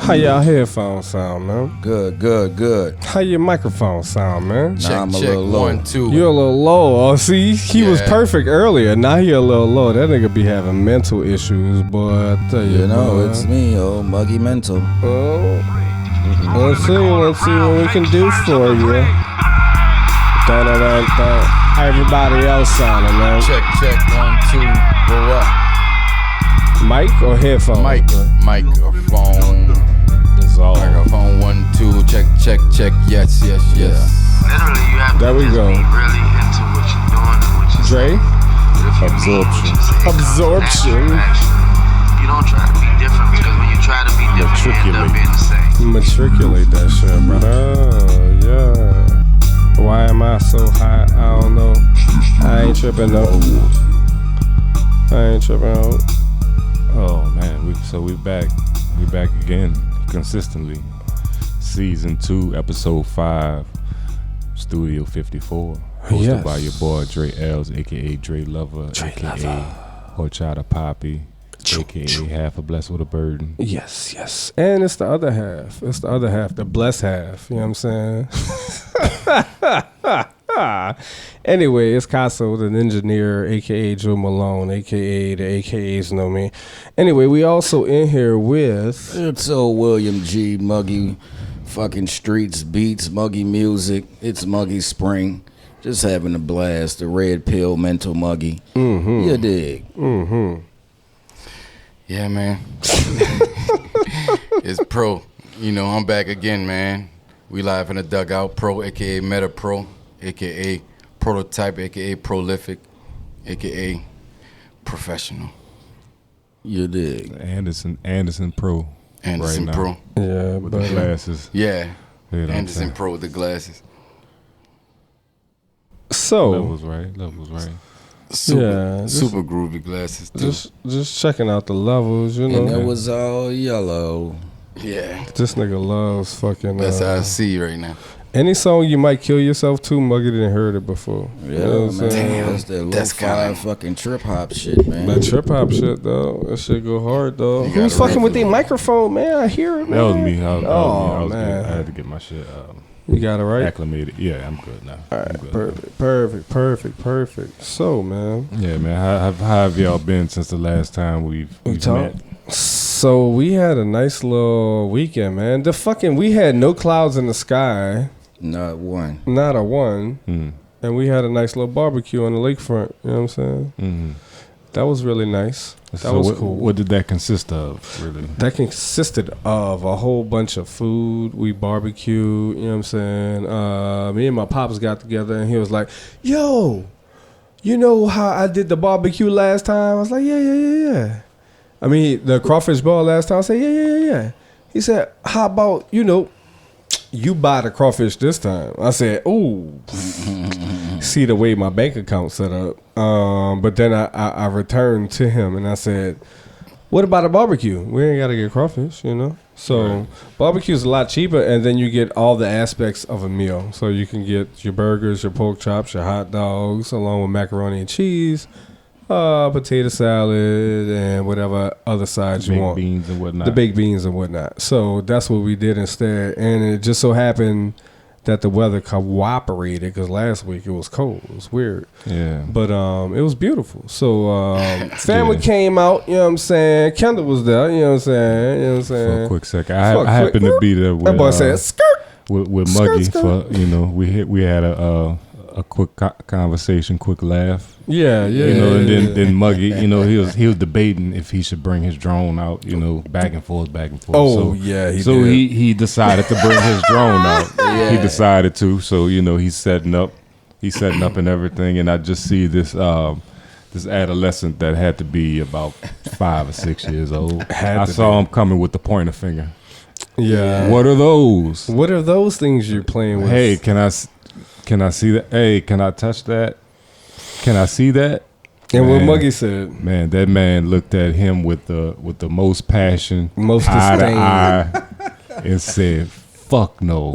How y'all headphones sound, man? Good. How your microphone sound, man? I'm a little low. 1, 2. You're a little low. Oh, see, he was perfect earlier. Now he a little low. That nigga be having mental issues, boy. I tell you, boy. It's me, Muggy Mental. Oh, let's see what we can do for you. How everybody else sounding, man? Check, 1, 2. Go up. Mic or headphone? Microphone. Dissolve. Microphone 1, 2. Check. Yes. Literally, you have to There we go. be really into what you're doing and what you're Dre? saying. Absorption. You don't try to be different because when you try to be different, you end up being the same. Matriculate that shit, brother. Yeah. Why am I so high? I don't know. I ain't tripping though. Oh man, we back. We back again consistently. Season 2, episode 5, Studio 54. Hosted by your boy Dre L's, aka Dre Lover, aka Horchata Poppy, aka Half a Blessed with a Burden. Yes. And it's the other half. The blessed half. You know what I'm saying? Anyway, it's Casso, the engineer, aka Joe Malone, aka the AKAs know me. Anyway, we also in here with It's old William G. Muggy fucking streets, beats, Muggy music. It's Muggy Spring. Just having a blast. The red pill mental Muggy. Mm-hmm. You dig? Mm-hmm. Yeah, man. It's Pro. You know, I'm back again, man. We live in the dugout. Pro, aka Meta Pro, aka Prototype, aka Prolific, aka Professional. You dig? Anderson Pro. Anderson right Pro. Now. Yeah, with the glasses. Yeah. You know Anderson Pro with the glasses. So levels right. Super groovy glasses too. Just checking out the levels, you know. And it was all yellow. Yeah. This nigga loves fucking. That's how I see right now. Any song you might kill yourself to, Muggy didn't heard it before. Yeah, you know what I'm man. saying? That's that lo-fi fucking trip hop shit, man. That trip hop shit, though. That shit go hard, though. Who's fucking with their microphone, man? I hear it, man. That was me. I man. I had to get my shit you got it right? acclimated. Yeah, I'm good now. All right, perfect. So, man. Yeah, man. How have y'all been since the last time we've met? So we had a nice little weekend, man. We had no clouds in the sky. Not a one. And we had a nice little barbecue on the lakefront. You know what I'm saying? Mm-hmm. That was really nice. That was cool. What did that consist of, really? That consisted of a whole bunch of food. We barbecued, you know what I'm saying? Me and my pops got together, and he was like, yo, you know how I did the barbecue last time? I was like, yeah. I mean, the crawfish ball last time, I said, yeah. He said, how about, you buy the crawfish this time? I said, ooh. See the way my bank account set up. But then I returned to him and I said, what about a barbecue? We ain't got to get crawfish, So barbecue is a lot cheaper, and then you get all the aspects of a meal. So you can get your burgers, your pork chops, your hot dogs, along with macaroni and cheese, potato salad, and whatever other sides you want. Beans and whatnot. The baked beans and whatnot. So that's what we did instead. And it just so happened that the weather cooperated, because last week it was cold. It was weird. Yeah. But it was beautiful. So family came out, you know what I'm saying? Kendall was there, you know what I'm saying? For a quick second. I happened to be there with that boy said skirt with Muggy skirt. For we had a quick conversation, quick laugh. Yeah. And then Muggy, he was debating if he should bring his drone out, back and forth. Oh, he decided to bring his drone out. Yeah. He decided to. So, he's setting up and everything, and I just see this adolescent that had to be about 5 or 6 years old. I saw him coming with the pointer finger. Yeah. What are those? What are those things you're playing with? Hey, can I see that? Hey, can I touch that? Can I see that? And what Muggy said, man, that man looked at him with the most passion, most eye to eye, and said, "Fuck no."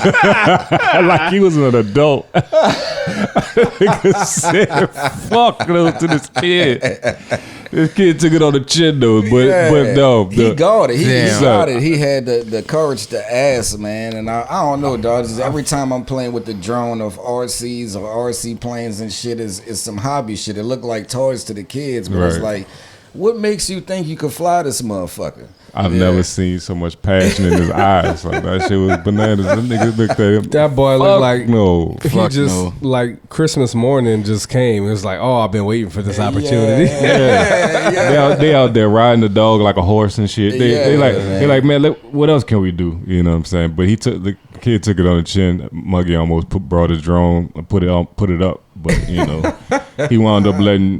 like he was an adult. Nigga said, fuck no to this kid. This kid took it on the chin though, but no. He got it. He Damn. got it. He had the courage to ask, man. And I don't know, dog. Just every time I'm playing with the drone of RCs or RC planes and shit is some hobby shit. It looked like toys to the kids, but it's Right. like, what makes you think you could fly this motherfucker? I've never seen so much passion in his eyes. Like, that shit was bananas. Them niggas looked at him. That boy Fuck looked like no. he Fuck just no. like Christmas morning just came. It was like, oh, I've been waiting for this opportunity. Yeah. They out there riding the dog like a horse and shit. They like, man, what else can we do? You know what I'm saying? But the kid took it on the chin. Muggy almost brought his drone and put it up. But you know, he wound up letting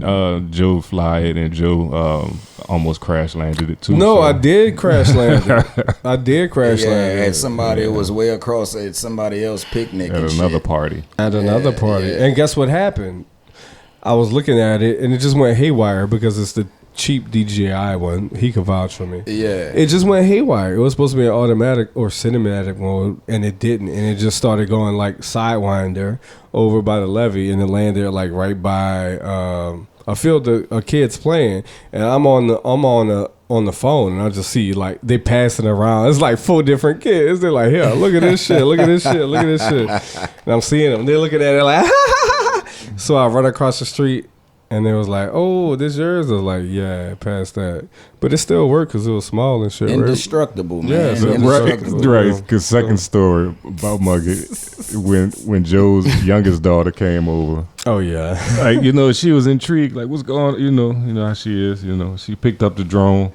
Joe fly it, and Joe almost crash landed it too. No, so. I did crash land it. I did crash land At it somebody it was way across at somebody else's picnic At and another shit. party. at another party. yeah. And guess what happened? I was looking at it, and it just went haywire because it's the cheap DJI one. He can vouch for me. Yeah. It just went haywire. It was supposed to be an automatic or cinematic mode, and it didn't. And it just started going like sidewinder over by the levee, and it landed like right by a field of kids playing. And I'm on the phone, and I just see like they passing around. It's like 4 different kids. They're like, "Here, look at this shit. Look at this shit. Look at this shit." And I'm seeing them. They're looking at it like, so I run across the street. And they was like, "Oh, this yours?" I was like, "Yeah, past that." But it still worked because it was small and shit. Right? Indestructible, man. Yeah, so- Indestructible. Right, because second story about Muggy, when Joe's youngest daughter came over, Oh yeah. like, you know, she was intrigued, like, what's going on, you know how she is, you know, she picked up the drone,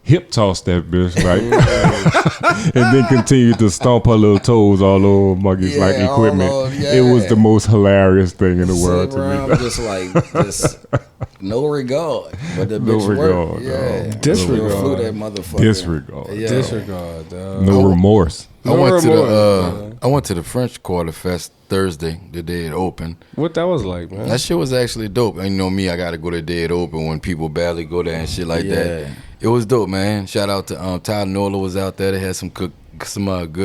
hip tossed that bitch, right, and then continued to stomp her little toes all over Muggy's like Yeah, equipment. all over, It was the most hilarious thing in the world Sitting to around me. just like just no regard, but the No bitch regard, worked. Yeah, dog. Disregard. Flew that motherfucker. Disregard, Yeah. Disregard, dog. no remorse. I went to remorse, I went to the French Quarter Fest Thursday, the day it opened. What that was like, man? That shit was actually dope. And you know me, I gotta go to the day it open when people barely go there and shit like Yeah. that. It was dope, man. Shout out to Ty Nola was out there. They had some good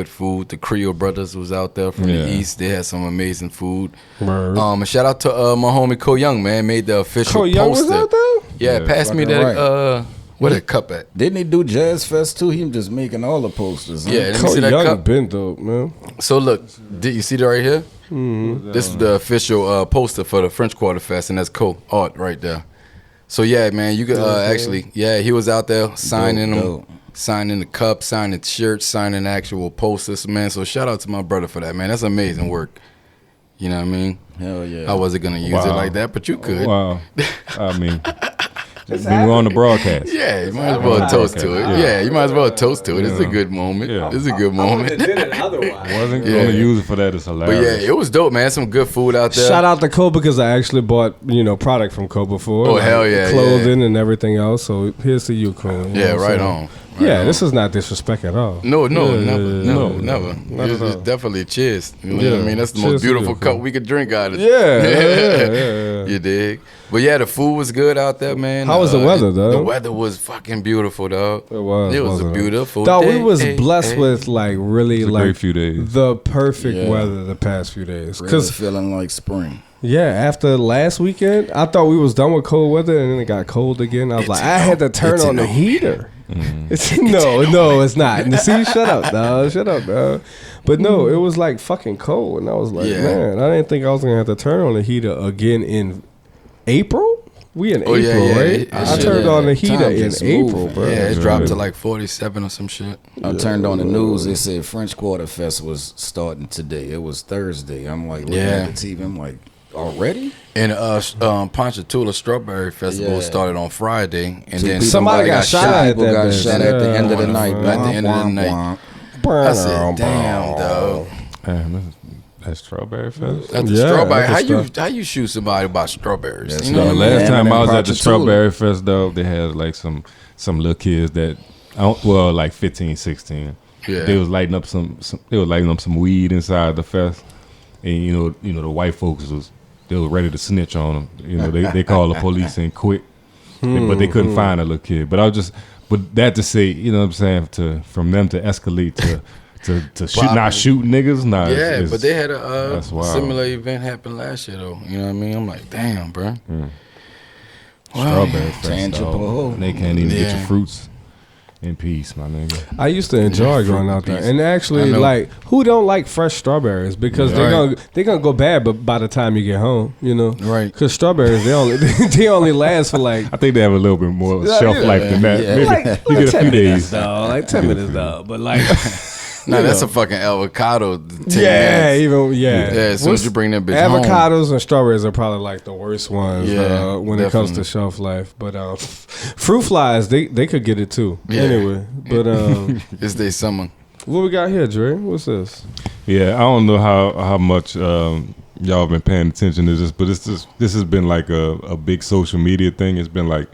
food. The Creole Brothers was out there from Yeah. the East. They had some amazing food. Word. And shout out to my homie Ko Young, man. Made the official Cole Young poster. was out there? Yeah, Yeah, pass me fucking that. right. Where that cup at? Didn't he do Jazz Fest too? He was just making all the posters. Huh? Yeah, let me Cole see that Young cup. been dope, man. So look, did you see that right here? Mm-hmm. This is the official poster for the French Quarter Fest, and that's art right there. So yeah, man, you could actually, yeah, he was out there signing Dope. signing the cup, signing shirts, signing actual posters, man. So shout out to my brother for that, man. That's amazing work. You know what I mean? Hell yeah. I wasn't gonna use it Wow. like that, but you could. Wow, I mean, we were on the broadcast. Yeah, you might as well toast to it. Yeah. Yeah, you might as well toast to it. It's a Yeah. good moment. Yeah. It's a good moment. otherwise. Wasn't Yeah. gonna use it for that. It's But hilarious. yeah, it was dope, man. Some good food out there. Shout out to Cole because I actually bought, product from Cole before. Oh, hell yeah, Clothing and everything else. So here's to you, Cole. You know Yeah, what I'm right saying? on. Yeah, this is not disrespect at all. No, Yeah, never. not It's at all. definitely cheers. You know what Yeah. I mean? That's the Cheers most to beautiful you, cup Cole. we could drink out of. Yeah. You dig? But yeah, the food was good out there, man. How was the weather, dog? The weather was fucking beautiful, dog. It was. It was a wasn't it? beautiful Dog, day. we was Hey, blessed hey. with like really It's a like great few days. the perfect Yeah. weather the past few days. Really Cause feeling like spring. yeah, after last weekend, I thought we was done with cold weather, and then it got cold again. I was like, I had to turn on the heater. It's no, it's not. See, shut up, dog. But no, it was like fucking cold, and I was like, Yeah. man, I didn't think I was gonna have to turn on the heater again in April. We in Oh, yeah, April, yeah, right? yeah. I turned on the heater Time in just April, moving. bro. Yeah, it Yeah. dropped to like 47 or some shit. I turned on the news. They said French Quarter Fest was starting today. It was Thursday. I'm like, looking Yeah. at the TV. I'm like, already? And Ponchatoula Strawberry Festival Yeah. started on Friday, and then Somebody got shot at People that got bitch. shot at the end of the Yeah. night. At the end of the Womp, night. womp, I said, "Damn, dog." Man, that's Strawberry Fest. That's the Yeah, strawberry. that's How you shoot somebody about strawberries? That's You know No, what I last mean? man, time and I was then at the Ponchatoula. Strawberry Fest, though, they had like some little kids that, like 15, 16. Yeah. They was lighting up some weed inside the fest, and you know the white folks they were ready to snitch on them. You know, they called the police and quit, but they couldn't find a little kid. But that to say, you know what I'm saying, from them to escalate to to shoot, not shoot niggas. Nah, yeah, but they had a that's wild. similar event happen last year though. You know what I mean? I'm like, damn, bro. Strawberry Fest, tangible. dog. They can't even get your fruits in peace, my nigga. I used to enjoy going out there, and actually, like, who don't like fresh strawberries? Because they're gonna go bad, but by the time you get home, you know, right? Because strawberries they only last for like I think they have a little bit more shelf life than that. Yeah. Maybe like you get a 10 few minutes, days. though, like 10 minutes though, but like. No, that's a fucking avocado. 10 Yeah, minutes. even Yeah, as soon as you bring that bitch avocados and strawberries are probably like the worst ones Yeah, when it comes to shelf life. But fruit flies, they could get it too. Yeah. Anyway, but it's their summer. what we got here, Dre? What's this? Yeah, I don't know how much y'all been paying attention to this, but this has been like a big social media thing. It's been like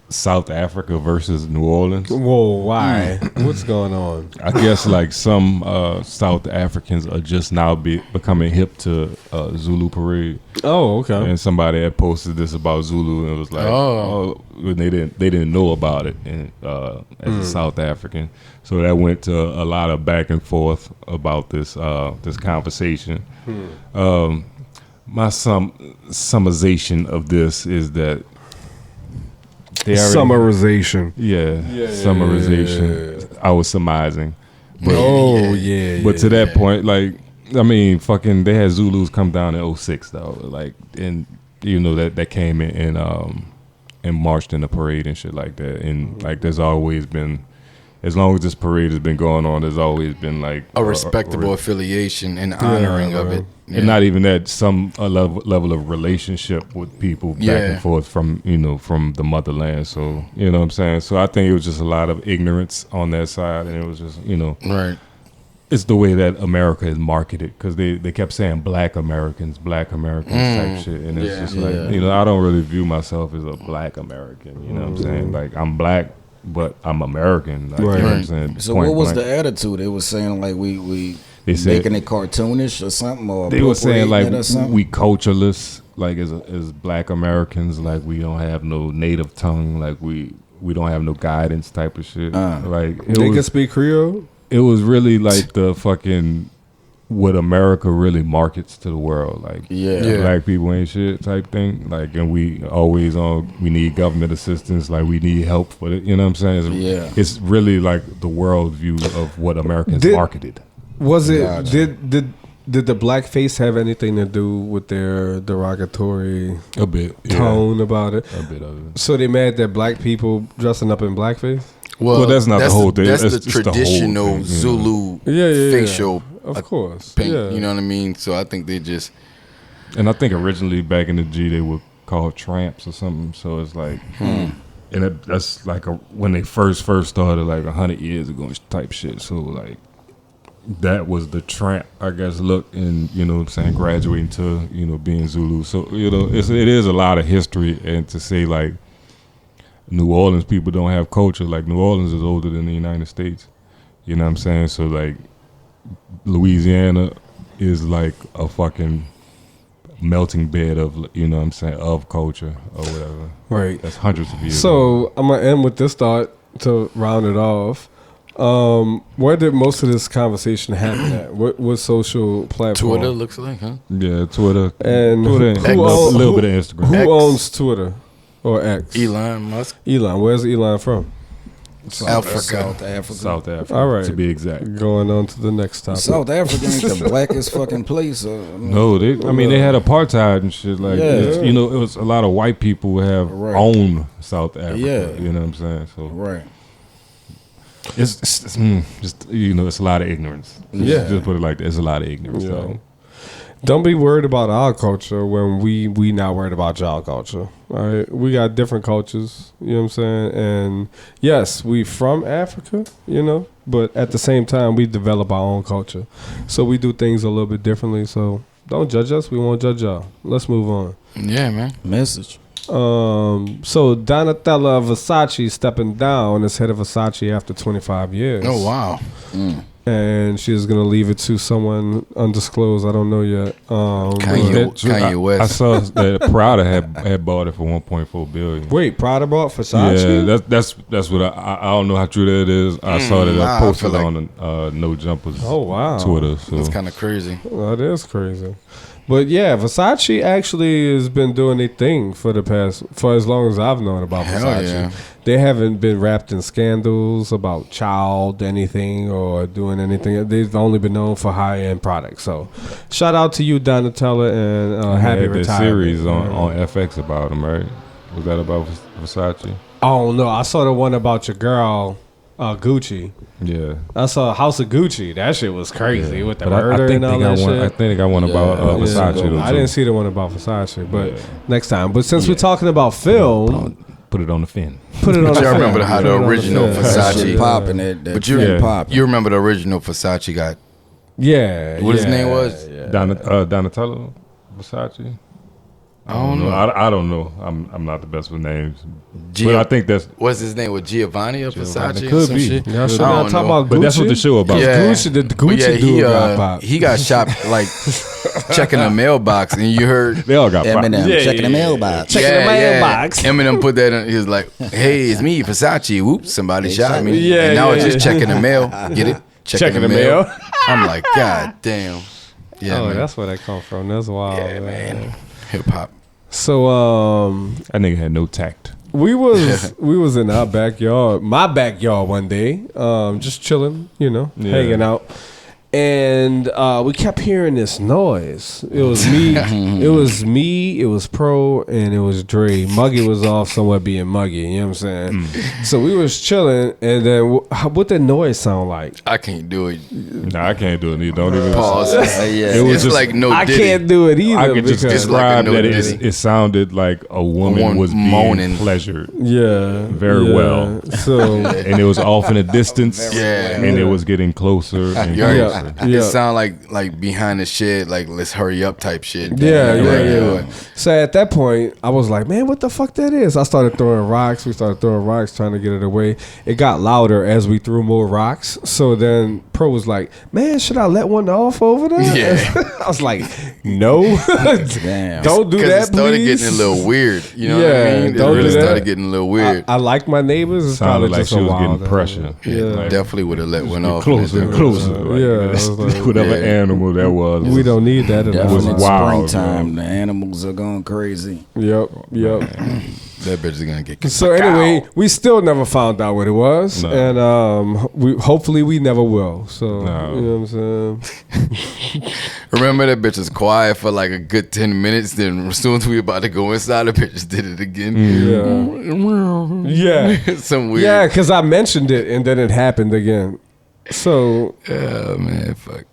South Africa versus New Orleans. Whoa, why? What's going on? I guess like some South Africans are just now becoming hip to Zulu parade. Oh, okay. And somebody had posted this about Zulu, and it was like, when they didn't know about it, and as a South African, so that went to a lot of back and forth about this conversation. My summarization of this is that Summarization. Summarization. I was surmising. But, But to that point, like, I mean, fucking, they had Zulus come down in 06, though. Like, and, you know, that came in and marched in the parade and shit like that. And, like, there's always been, as long as this parade has been going on, there's always been, like, A respectable affiliation and honoring of it. And not even that, some level of relationship with people back and forth from, you know, from the motherland. So, you know what I'm saying? So I think it was just a lot of ignorance on that side. And it was just, you know. Right. It's the way that America is marketed, because they kept saying black Americans type shit. And it's just like, you know, I don't really view myself as a black American. You know what I'm saying? Like, I'm black, but I'm American. Like, you know what I'm saying? So what was the attitude? They were saying like we they said, making it cartoonish or something, or they were saying like we cultureless, like as black Americans, like we don't have no native tongue, like we don't have no guidance type of shit. Like they can speak Creole. It was really like the fucking what America really markets to the world, like black people ain't shit type thing. Like, and we always we need government assistance, like we need help for it. You know what I'm saying? It's really like the world view of what Americans marketed. Was it did the blackface have anything to do with their derogatory tone about it? A bit of it. So they mad that black people dressing up in blackface? Well, that's not the whole thing. That's it's the traditional Zulu facial, of course. Paint, you know what I mean? So I think they just. And I think originally back in the G they were called tramps or something. So it's like, and that's like when they first started, like 100 years ago type shit. So like. That was the tramp, I guess, look, and, you know what I'm saying, graduating to, you know, being Zulu. So, you know, it is a lot of history, and to say, like, New Orleans people don't have culture, like, New Orleans is older than the United States. You know what I'm saying? So, like, Louisiana is, like, a fucking melting bed of, you know what I'm saying, of culture or whatever. Right. That's hundreds of years. So, I'm going to end with this thought to round it off. Where did most of this conversation happen at? What social platform? Twitter looks like, huh? Yeah, Twitter. And a little bit of Instagram. Who X. owns Twitter or X? Elon Musk. Elon. Where's Elon from? South Africa. All right. To be exact. Going on to the next topic. South Africa ain't the blackest fucking place. No, they had apartheid and shit. Like, you know, it was a lot of white people who have owned South Africa. Yeah. You know what I'm saying? So right. It's just, you know, it's a lot of ignorance. Just put it like that. It's a lot of ignorance. Yeah. So. Don't be worried about our culture when we not worried about y'all culture. All right, we got different cultures. You know what I'm saying? And yes, we from Africa. You know, but at the same time, we develop our own culture, so we do things a little bit differently. So don't judge us. We won't judge y'all. Let's move on. Yeah, man. Message. So Donatella Versace stepping down as head of Versace after 25 years. Oh wow. and she's gonna leave it to someone undisclosed. I don't know yet. Kanye I West. saw that Prada had bought it for 1.4 billion. Wait, Prada bought Versace? Yeah, that's what I don't know how true that is. I saw that nah, I I posted feel like- on No Jumpers. Oh, wow. Twitter. So That's kind of crazy. That is crazy. But yeah, Versace actually has been doing their thing for as long as I've known about Hell Versace. yeah. They haven't been wrapped in scandals about child anything or doing anything. They've only been known for high end products. So, shout out to you, Donatella, and happy had that retirement. series on FX about him, right? Was that about Versace? Oh no, I saw the one about your girl, Gucci. Yeah. I saw House of Gucci. That shit was crazy with the But murder and all that shit. I think they got one about Versace. Yeah, though, I too. didn't see the one about Versace, but Yeah. next time. But since we're talking about film, Put it on the fin. put it on. But the y'all film. remember how Put the it on original film. That Versace- shit popping. That But you- trend Yeah. popping. You remember the original Versace got? Yeah. What his yeah, name was? Yeah. Donatello Versace. I don't know. I don't know. I'm not the best with names, G- but I think that's. What's his name? Was Giovanni or Versace? or Could some be. shit? Y'all sure I not don't talking know. about Gucci? But that's what the show about. Yeah. Gucci, the But Gucci yeah, dude got popped. he got shot like checking the mailbox, and you heard They all got popped. Eminem Yeah, checking the yeah, mailbox. Checking the mailbox. Eminem put that in. He was like, "Hey, it's me, Versace. Whoops, somebody shot me." Yeah, and now yeah, it's just yeah. checking the mail. Get it? Checking the mail. I'm like, God damn. Yeah, Oh, man. that's where that come from. That's wild, Yeah, man. Hip hop. So, That nigga had no tact. we was in our backyard, my backyard one day, just chilling, Yeah. hanging out, and we kept hearing this noise. It was me, it was Pro, and it was Dre. Muggy was off somewhere being Muggy. You know what I'm saying? So we was chilling, and then what the noise sound like? I can't do it. Nah, I can't do it. Either. Don't even. Pause. Yeah. It was It's just- like no I Diddy. can't do it either. I could just because- It's like a describe no that Diddy. it sounded like a woman One was being moaning. pleasured, yeah, Very yeah. well. So and it was off in the distance, Yeah. and it was getting closer and You already- closer. Yeah. It sound like behind the shed, like let's hurry up type shit. Yeah, You yeah, already know yeah. it. So at that point, I was like, man, what the fuck that is? I started throwing rocks. We started throwing rocks, trying to get it away. It got louder as we threw more rocks. So then Pro was like, man, should I let one off over there? Yeah. I was like, no. Damn. Don't do Because that, it started please. getting a little weird. You know what Yeah, I mean? It don't really do that. started getting a little weird. I like my neighbors. It's Sounded probably like just she a was getting wild pressure. Yeah. Definitely would have let one off. Closer and closer. Yeah, I was like, Whatever Yeah. animal that was. We don't need that in our was Definitely life. wild, springtime. The animals are going crazy. Yep. That bitch is gonna get. So anyway, we still never found out what it was, No. and we hopefully we never will. So No. you know what I'm saying? Remember that bitch was quiet for like a good 10 minutes. Then as soon as we about to go inside, the bitch just did it again. Yeah, Some weird. yeah, because I mentioned it and then it happened again. So Oh man, fuck.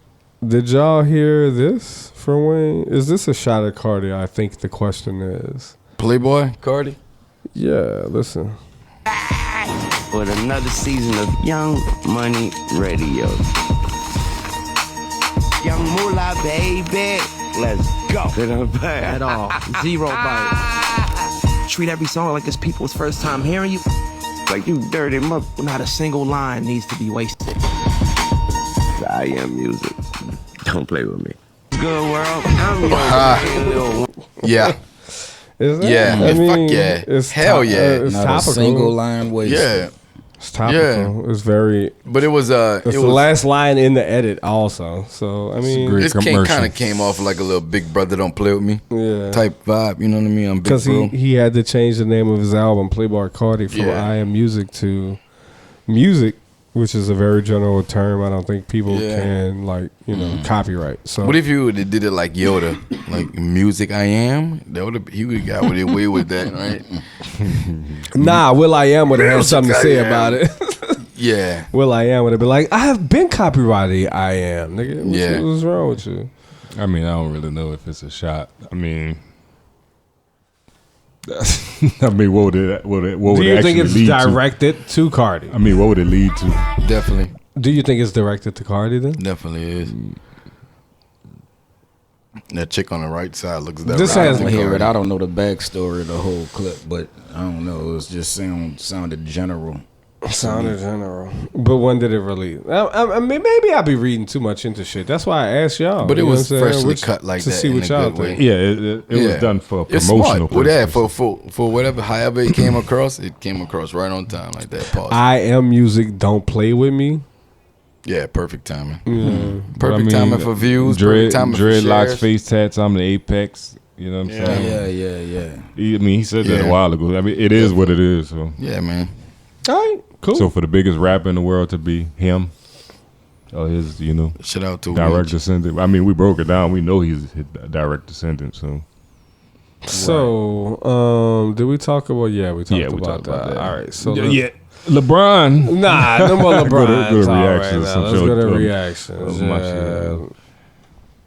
did y'all hear this from Wayne? Is this a shot at Cardi? I think the question is. Playboy, Cardi. Yeah, listen. With another season of Young Money Radio. Young Moolah, baby. Let's go. They don't bite at all. Zero bite. Treat every song like it's people's first time hearing you. Like you dirty mother. Not a single line needs to be wasted. I am music. Don't play with me. Good world. I'm your little. Yeah, Is that? Yeah, fuck yeah. It's Hell yeah. It's Not topical. a single line wasted. yeah. It's topical. It's very. But it was It's it the was. last line in the edit, also. So I mean, great This commercial. kind of came off like a little Big Brother don't play with me yeah. type vibe. You know what I mean? I'm Big Because Bro. he had to change the name of his album, Playboy Cardi, from Yeah. I Am Music to Music, which is a very general term. I don't think people Yeah. can copyright. So What if you would have did it like Yoda, like music I am? That would have he would have got away with that, right? nah, Will I Am would have had Music something to I say Am. about it. Yeah, Will I Am would have been like, I have been copyrighted. I Am, nigga. Yeah. What's wrong with you? I mean, I don't really know if it's a shot. I mean, what would it Do actually you think it's lead to? directed to Cardi? I mean, what would it lead to? definitely, Do you think it's directed to Cardi then? definitely is. That chick on the right side looks that. This right has- to I hear it. Cardi. I don't know the backstory of the whole clip, but I don't know. It was just sounded general. Sound General. But when did it release? I mean, maybe I'll be reading too much into shit. That's why I asked y'all. But it you know was what I'm saying? freshly cut like to that see in what a y'all good way. think. Yeah, it was done for It's promotional smart. Well, yeah, purposes. for whatever, however it came across right on time like that. Pause. I am music. Don't play with me. Yeah, perfect timing. Mm. But I Perfect mean, timing for views. Perfect timing for dreadlocks, shares. face tats. I'm the apex. You know what I'm saying? Yeah. I mean, he said that Yeah. a while ago. I mean, it is what it is. So, Yeah, man. All right, cool. so for the biggest rapper in the world to be him, or his, Shout out to direct descendant. I mean, we broke it down. We know he's his direct descendant. So, did we talk about? Yeah, we talked we about talked about that. All right, so yeah, LeBron. Nah, no more LeBron. Go to All right, reactions. now, Some let's shit, go to reactions. my shit.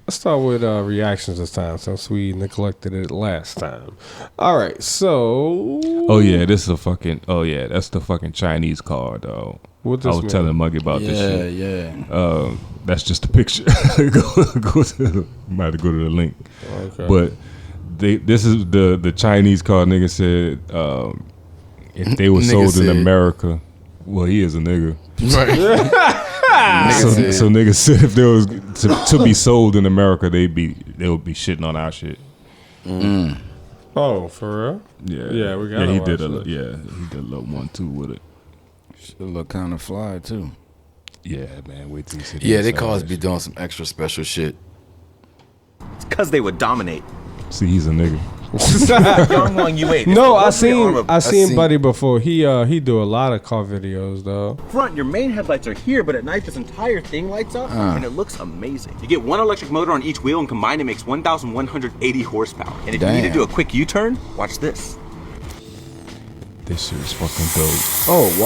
Let's start with reactions this time, since we neglected it last time. All right, so Oh yeah, this is a fucking. Oh yeah, that's the fucking Chinese card, dog. What I this was mean? telling Muggy about this shit. Yeah. That's just a picture. go to might have to go to the link. Okay. But this is the Chinese card. Nigga said if they were Nigga sold in said- America, well, he is a nigga. Right. So niggas said if there was to be sold in America, they would be shitting on our shit. Oh, for real? Yeah, Yeah, we gotta he watch did a this. he did a little 1-2 with it. Should look kind of fly too. Yeah, man. Wait till you see. Yeah, they inside cause that be shit. doing some extra special shit. It's because they would dominate. See, he's a nigga. Young Wang Yue. No, I seen seen- Buddy before. He do a lot of car videos though. Front, your main headlights are here, but at night this entire thing lights up, and it looks amazing. You get one electric motor on each wheel, and combined it makes 1,180 horsepower. And if you need to Damn. do a quick U-turn, watch this. This shit is fucking dope. Oh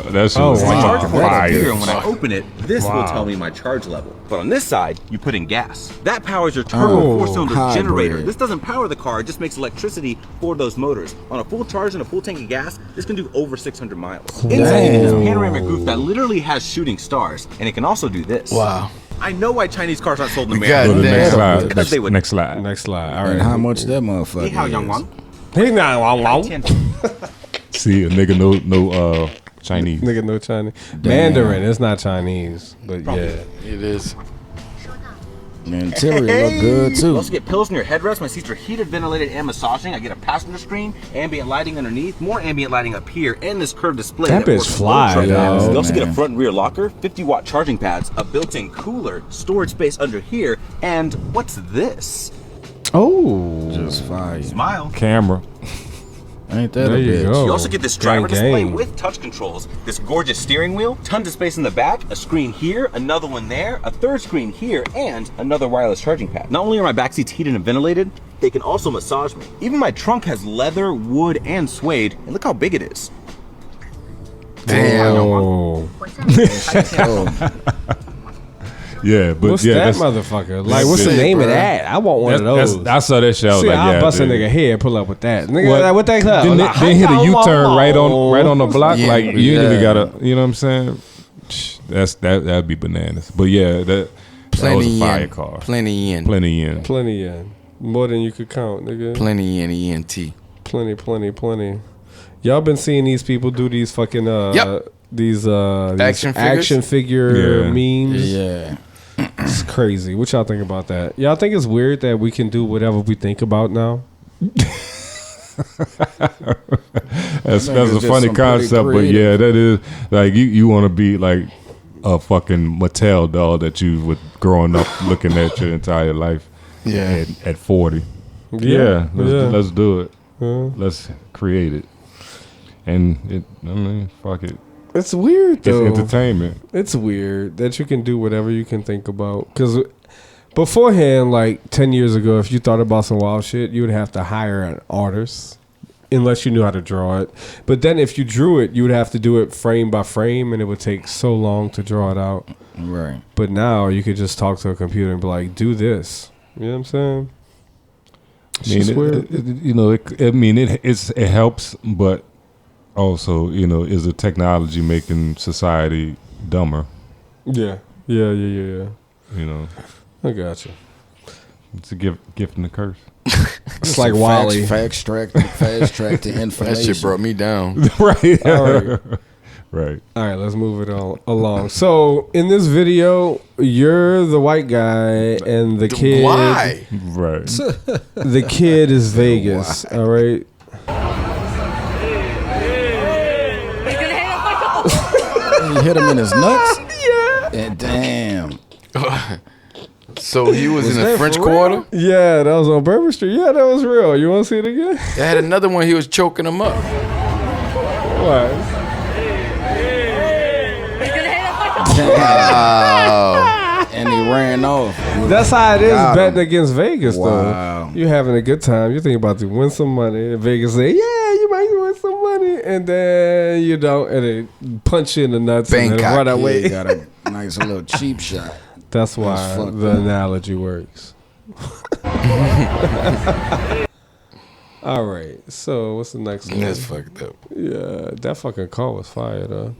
wow. That shit Oh, was wow. My charge port up here, fire. and when I open it, this will tell me my charge level. But on this side, you put in gas. That powers your turbo Oh, four-cylinder hybrid. generator. This doesn't power the car, it just makes electricity for those motors. On a full charge and a full tank of gas, this can do over 600 miles. Inside, you get this panoramic roof that literally has shooting stars, and it can also do this. Wow. I know why Chinese cars aren't sold in God Go America. to the next Damn. slide. Because they would- Next slide. Next slide. All And right. how much that motherfucker Ni hao, is? Young Wang. He not wow. See, a nigga no Chinese. Nigga, no Chinese. Mandarin. It's not Chinese, but yeah. It is. The interior look good You too. also get pillows in your headrest. My seats are heated, ventilated, and massaging. I get a passenger screen, ambient lighting underneath, more ambient lighting up here, and this curved display. That bitch works fly, with truck yo. apps. You also get a Man. front and rear locker, 50-watt charging pads, a built-in cooler, storage space under here, and what's this? Oh, Just fire. Smile. Camera. Ain't that there a you bitch? go. You also get this driver Gang, display gang. with touch controls, this gorgeous steering wheel, tons of space in the back, a screen here, another one there, a third screen here, and another wireless charging pad. Not only are my back seats heated and ventilated, they can also massage me. Even my trunk has leather, wood, and suede, and look how big it is. Damn. Oh. Oh, Yeah, but What's yeah, that that's, motherfucker? Like, what's the big, name of bro. that? I want one of that's, those. I saw that shit. I was See, like, I'll yeah, bust a dude. nigga head, pull up with that. Nigga, What? like, what that club? Then hit a U-turn right on the block. Yeah, like you ain't even yeah. gotta, you know what I'm saying? That'd be bananas. But yeah, that was Plenty a fire yen. car. Plenty yen. Plenty in. Plenty, yeah. More than you could count, nigga. Plenty yen. ENT. Plenty. Y'all been seeing these people do these fucking Yep. these Action figures? action figure Yeah. memes. yeah. It's crazy. What y'all think about that? Y'all think it's weird that we can do whatever we think about now? That's think a it's just funny some pretty concept, but creative. yeah, that is like you want to be like a fucking Mattel doll that you was growing up looking at your entire life. Yeah. At 40. Yeah, let's do it. Let's create it. And fuck it. It's weird It's though. entertainment. It's weird that you can do whatever you can think about. Because beforehand, like 10 years ago, if you thought about some wild shit, you would have to hire an artist unless you knew how to draw it. But then if you drew it, you would have to do it frame by frame, and it would take so long to draw it out. Right. But now you could just talk to a computer and be like, do this. You know what I'm saying? It's just weird. It helps, but also, is the technology making society dumber? Yeah. You know, I got you. it's a gift and a curse. It's like Wally. Fast track to That information. shit brought me down. Right. All right. Right. All right, let's move it on along. So in this video, you're the white guy, and the kid. Why? Right. The kid is Vegas. All right. You hit him in his nuts. Yeah. And damn. So he was in the that French for Quarter. Yeah, that was on Bourbon Street. Yeah, that was real. You want to see it again? They had another one. He was choking him up. What? Wow. And he ran off. That's how it is Got him. betting against Vegas, Wow. though. You're having a good time. You think about to win some money. And Vegas say, yeah, you might win some money. And then you don't. And they punch you in the nuts and Bangkok, then run He away. got a nice little cheap shot. That's why fucked the up. analogy works. All right. So what's the next one? That's fucked up. Yeah, that fucking call was fire, though.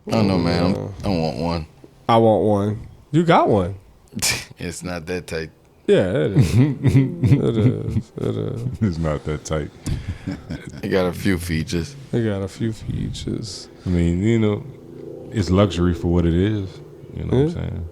I don't know, man. I want one. I want one. You got one. It's not that tight. Yeah, it is. It is. It is. It's not that tight. It got a few features. It got a few features. I mean, you know, it's luxury for what it is. You know what I'm Yeah. saying?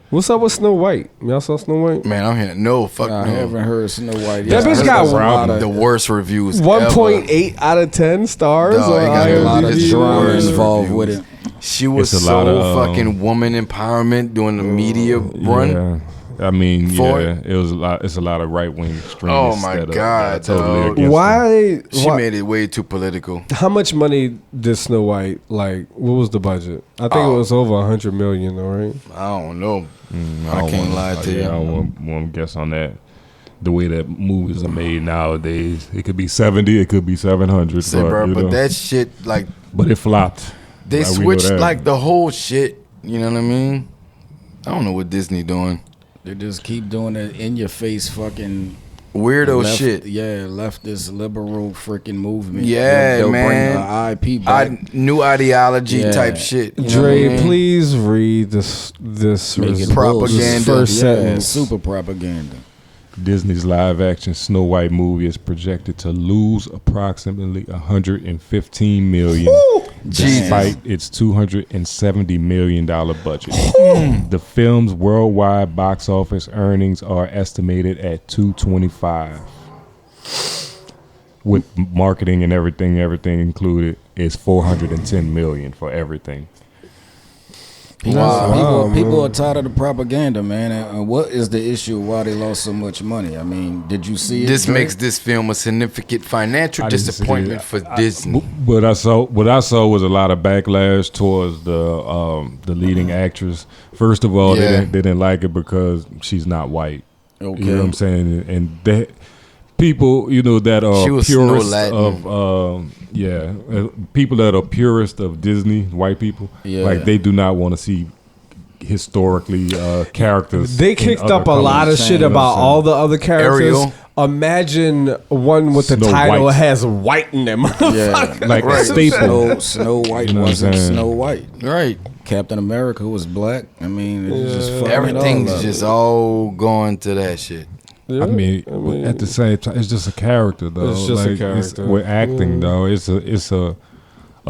What's up with Snow White? Y'all saw Snow White? Man, I'm here. No, fuck I no. haven't heard Snow White. That bitch I heard got there's a lot The of- worst reviews. 1.8 out of 10 stars. No, it on got a lot of IMDb. drama worse involved reviews. with it. She was It's a so lot of, fucking woman empowerment doing the media run. Yeah. I mean, For yeah, it was a lot. It's a lot of right wing extremists. Oh, my that are God, totally dog. against Why? She why- made it way too political. How much money did Snow White, like, what was the budget? I think it was over 100 million, though, right? I don't know. them. I can't lie to you. I don't want to guess on that. The way that movies are made nowadays, it could be 70, it could be 700. Say, bro, you but know. that shit, like, But it flopped. they Like, we know switched, that. like, the whole shit. You know what I mean? I don't know what Disney doing. They just keep doing it in your face fucking Weirdo left, shit. Yeah, leftist liberal freaking movement. Yeah, they'll man. Bring the IP back. New ideology Yeah. type shit. You know Dre, what I mean? please read this Make it Propaganda. this first Yeah, sentence. super propaganda. Disney's live-action Snow White movie is projected to lose approximately $115 million, despite its $270 million budget. The film's worldwide box office earnings are estimated at $225, with marketing and everything included. Is $410 million for everything. People are tired of the propaganda, man. And what is the issue? Why they lost so much money? I mean, did you see it? This Dre? makes this film a significant financial I didn't see disappointment it. for Disney. What I saw was a lot of backlash towards the leading actress. First of all, Yeah. they didn't like it because she's not white. Okay. You know what I'm saying? And they, people, you know, that are She was purists Snow of people that are purists of Disney, white people, Yeah. like they do not want to see historically characters. They in kicked other up a lot of colors. shit You know what about I'm all the other characters. Ariel. Imagine one with the Snow title White. has white in them. Yeah, like Right. a staple. Snow White You know what I'm wasn't saying? Snow White. Right. Captain America was black. I mean, it's just fucking Everything's all up. just all going to that shit. Yeah, I mean, at the same time, it's just a character, though. It's just a character. We're acting, though. It's a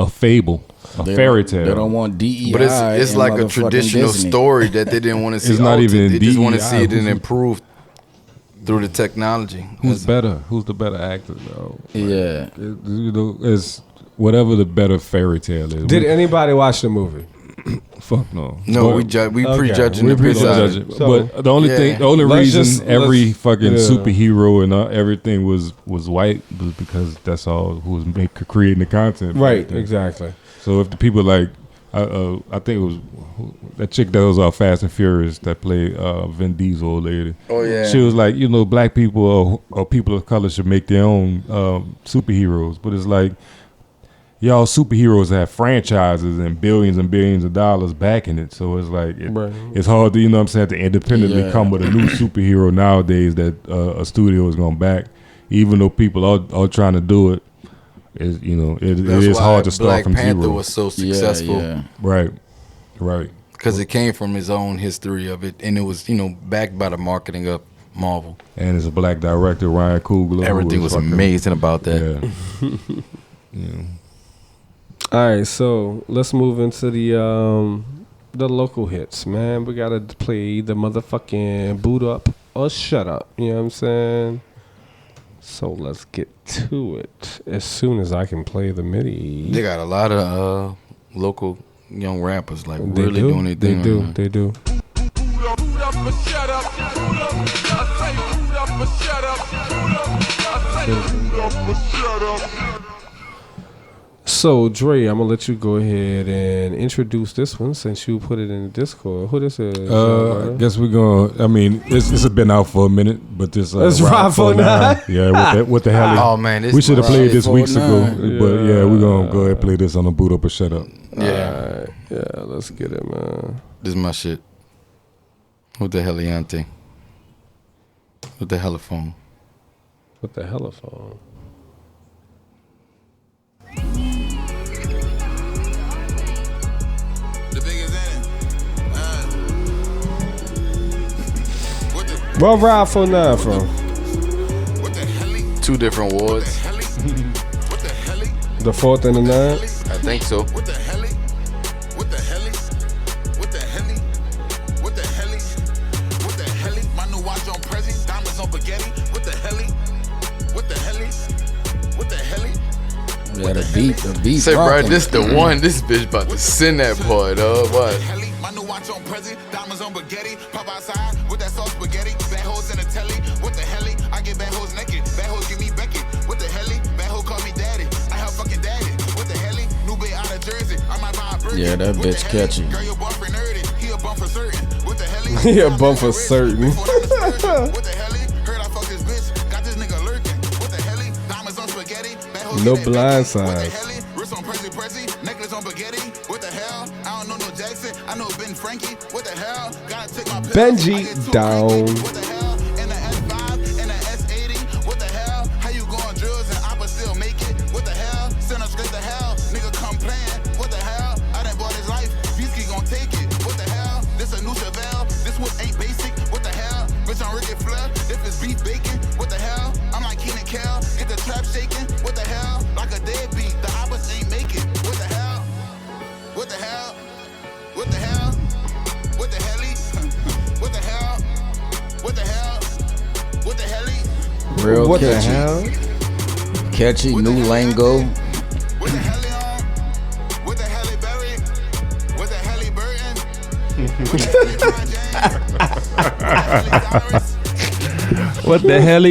fable, a fairy tale. They don't want DEI. But it's in like a motherfucking traditional Disney. story that they didn't want to see. It's not altered. even They just want to DEI. see it and improve through the technology. Who's better? Who's the better actor, though? Yeah. You know, it's whatever the better fairy tale is. Did anybody watch the movie? Fuck no. No, But- we Okay. prejudging We the piss out of Judge it. it. So- But the only Yeah. Let's reason every fucking yeah. superhero and everything was white was because that's all who was creating the content. for Right, everything. exactly. So if the people like, I think it was that chick that was on Fast and Furious that played Vin Diesel lady. Oh yeah. She was like, you know, black people or people of color should make their own superheroes. But it's like, y'all superheroes have franchises and billions of dollars backing it. So it's like, Right. it's hard to, you know what I'm saying, to independently Yeah. come with a new superhero nowadays that a studio is going to back. Even though people are trying to do it, is you know, it That's is why hard to start Black from Panther zero. was so successful. Yeah. Right. Because it came from his own history of it, and it was, you know, backed by the marketing of Marvel. And it's a black director, Ryan Coogler. who Everything was fucking- amazing about that. Yeah. Yeah. All right, so let's move into the local hits, man. We gotta play the motherfucking boot up or shut up. You know what I'm saying? So let's get to it as soon as I can play the MIDI. They got a lot of local young rappers like really doing their thing. They do. So Dre, I'm gonna let you go ahead and introduce this one since you put it in the Discord. Who this is? I guess we're gonna. I mean, it's been out for a minute, but this. Let's ride for 9. Yeah, what the hell? Oh man, we should have played this weeks ago, Yeah. but yeah, we're gonna go ahead and play this on the boot up or shut up. Yeah, Right. Yeah, let's get it, man. this is my shit. What the heliante? What the heliphone? What the heliphone? Where Ride for 9 from? 2 different wards. The 4th and the 9th? I think so. What the hell? What the hell? What the hell? What the hell? What the hell? My new watch on Prezi, diamonds on spaghetti. What the hell? What the hell? What the hell? Yeah, the beat. Say, bro, rocking. this the one. This bitch about to send that boy, dog. What? My new watch on Prezi, diamonds on spaghetti. Pop outside with that sauce spaghetti. Bad hoes in the telly. What the hell? I get bad hoes naked. Bad hoes give me Beckett. What the hell? Bad hoe call me daddy. I have fucking daddy. What the hell? New bit out of Jersey. I might buy a burger. Yeah, that What bitch the hell? catchy. Girl, your boyfriend nerdy. He a bum for certain. What the hell? He a bum for certain. What the hell? Heard I fucked this bitch. Got this nigga lurking. What the hell? Diamonds on spaghetti. Bad hoes No get that blind Beckett. What the sides. hell? Wrist on Prezi, necklace on spaghetti. What the hell? I don't know no Jackson. I know Ben Frankie. What the hell? Gotta take my pills. Benji I get too down. cranky. What the hell? In the S5, in the S80. What the hell? How you going drills and Oppa still make it? What the hell? Send her straight to hell. Nigga come playing. What the hell? I done bought his life. Beastie gon' take it. What the hell? This a new Chevelle. This one ain't basic. What the hell? Bitch, I'm Ricky Flair. If it's beef bacon. What the hell? I'm like Keenan Kel. Get the trap shaking. What the hell? Like a deadbeat. The Oppas ain't make it. What the hell? What the hell? What the hell? What the hell? What the hell? What the hell? What the hell? Real What the catchy. hell? Catchy, new lingo. What the hell on? What the hell Barry? What the hell Burton? What the hell Cyrus? What the hell?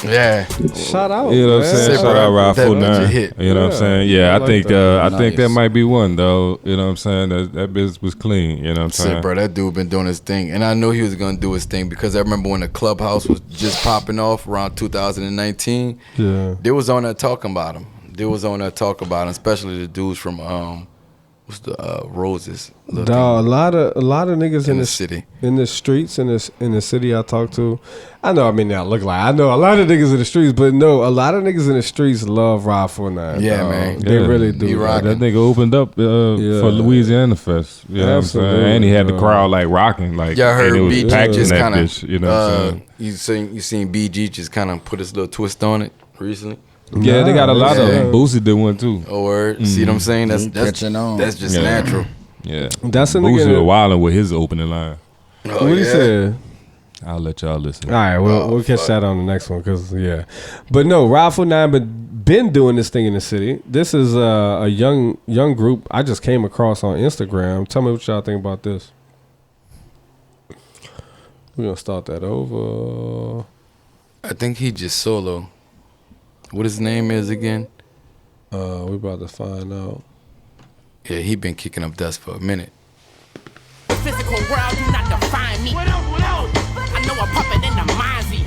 Yeah. Shout out. You know what I'm man. saying? Say, Shout bro, out Ride that for was a 9. hit. You know what I'm Yeah, saying? Yeah, I I like think that. I think that Nice. might be one though. You know what I'm saying? That bitch was clean. You know what I'm Say, saying? bro, that dude been doing his thing, and I knew he was gonna do his thing because I remember when the Clubhouse was just popping off around 2019. Yeah. They was on there talking about him. They was on there talking about him, especially the dudes from what's the Roses. Lil' Dog, thing a lot of niggas in in the the city. in the streets in the city I talk to. I know. I mean, I look like I know a lot of niggas in the streets, but no, a lot of niggas in the streets love Ride for 9. Yeah, dog. man. They Yeah. really do. He dog. rocking. That nigga opened up Yeah. for Louisiana Fest. You know what I'm Absolutely, saying? And he had the yeah. crowd like rocking. Like, Y'all heard and it was BG packed in just that kind of, bitch. You know what I'm saying? you seen BG just kind of put his little twist on it recently. Yeah, they got a lot of Yeah. them. Boosie did one too. Oh, word. See what I'm saying? That's Catching on. that's just Yeah. natural. Yeah. That's a Boosie nigga. was wilding with his opening line. Oh, What he said? I'll let y'all listen. All right, we'll catch that on the next one, cause yeah, but no, Ride for 9, but been doing this thing in the city. This is a young group I just came across on Instagram. Tell me what y'all think about this. We're gonna start that over. I think he just solo. What his name is again? We about to find out. Yeah, he been kicking up dust for a minute. Physical world do not define me. What else? I know a puppet in the Mozzie.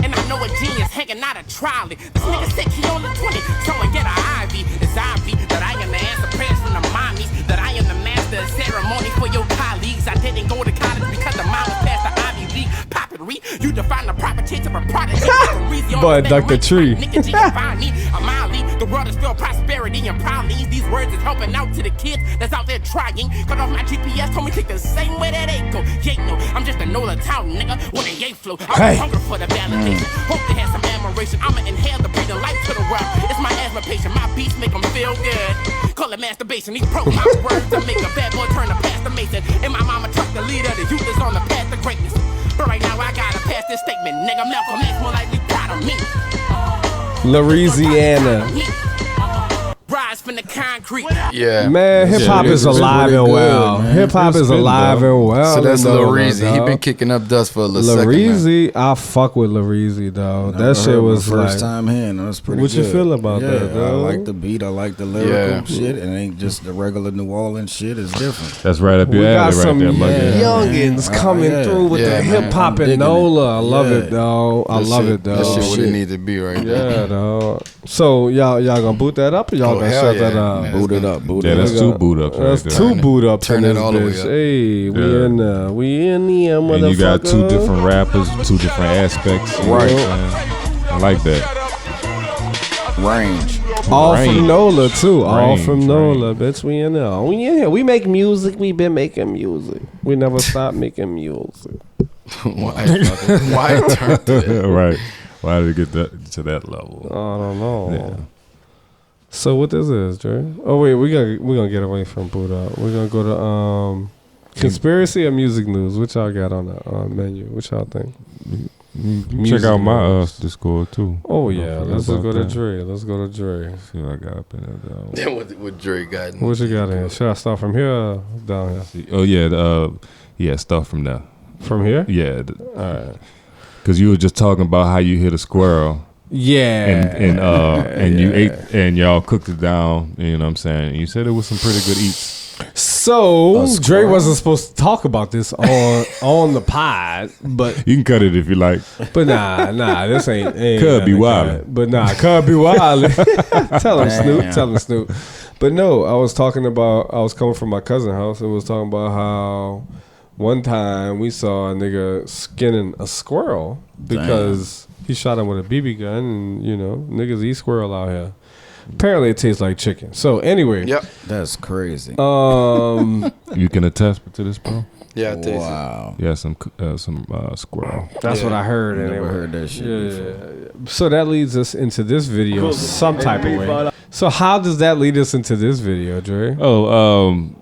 And I know a genius hanging out a trolley. This nigga sick, he only 20. Someone get an IV. It's obvious that I am the answer prayers from the mommies. That I am the master of ceremony for your colleagues. I didn't go to college because the mom was past the Ivy League. Poppetry, you define the proper chance of a prodigy. Boy, Dr. Tree. Nigga, G, you find me. I'm Molly. The world is filled prosperity and problems. These words is helping out to the kids that's out there trying. Cut off my GPS, told me take the same way that they go. Yeah, no, I'm just a Nola town nigga with a yay flow. I'm hungry for the validation. Hope they have some admiration. I'ma inhale the breathing life to the world. It's my asthma patient. My beats make them feel good. Call it masturbation. These pro my words to make a bad boy turn to Pastor Mason. And my mama truck the leader. The youth is on the path to greatness. But right now I gotta pass this statement. Nigga, Malcolm X more likely proud of me. Louisiana. Rise from the concrete. Yeah, Man, hip hop is alive and well. Hip hop is alive and well. So that's Lil Lareezy. He been kicking up dust for a little second. Lareezy, I fuck with Lareezy, though. That shit was first like, time hearing. That was pretty what good. you feel about that, I though? like the beat. I like the lyrical shit. It ain't just the regular New Orleans shit. It's different. That's right up your We got alley right some there, Muggy. youngins coming through with the hip hop and Nola. I love it, though. I love it, though. That shit what it need to be right there. Yeah, though. So y'all gonna boot that up or y'all gonna shut that up? Man, Boot it up. Yeah, that's two boot ups right That's there. two boot ups. Turn in it all the this way bitch. up. Hey, we in there, motherfucker. And you got two different rappers, two different aspects. Right. I like that. Range. All Range. from Nola too. All Range, from Nola, bitch. We in there. We in here. We make music. We been making music. We never stop making music. Why turn to that? Right. Why did it get to that level? I don't know. Yeah. So what this is, Dre? Oh wait, we're gonna get away from boot up. We're gonna go to conspiracy or music news. What y'all got on the menu? What y'all think? Check out my Discord too. Oh yeah, let's about go to that. Dre. Let's go to Dre. See what I got up in there. Then what Dre got? What you got in? Should I start from here or down here? Oh yeah, stuff from there. From here? Yeah, All right. because you were just talking about how you hit a squirrel. Yeah. And you ate and y'all cooked it down. You know what I'm saying? And you said it was some pretty good eats. So Dre wasn't supposed to talk about this on the pod, but You can cut it if you like. nah, this ain't Cub be nothing wildin'. cut. But nah, Cub be wildin'. Tell him Snoop. But no, I was coming from my cousin's house and was talking about how one time we saw a nigga skinning a squirrel because he shot him with a BB gun, and you know, niggas eat squirrel out here. Apparently it tastes like chicken. So anyway. Yep. That's crazy. You can attest to this, bro. Yeah, I taste Wow. Yeah, some squirrel. That's what I heard. Never Anyway. heard that shit before. So that leads us into this video some type of way. So how does that lead us into this video, Dre?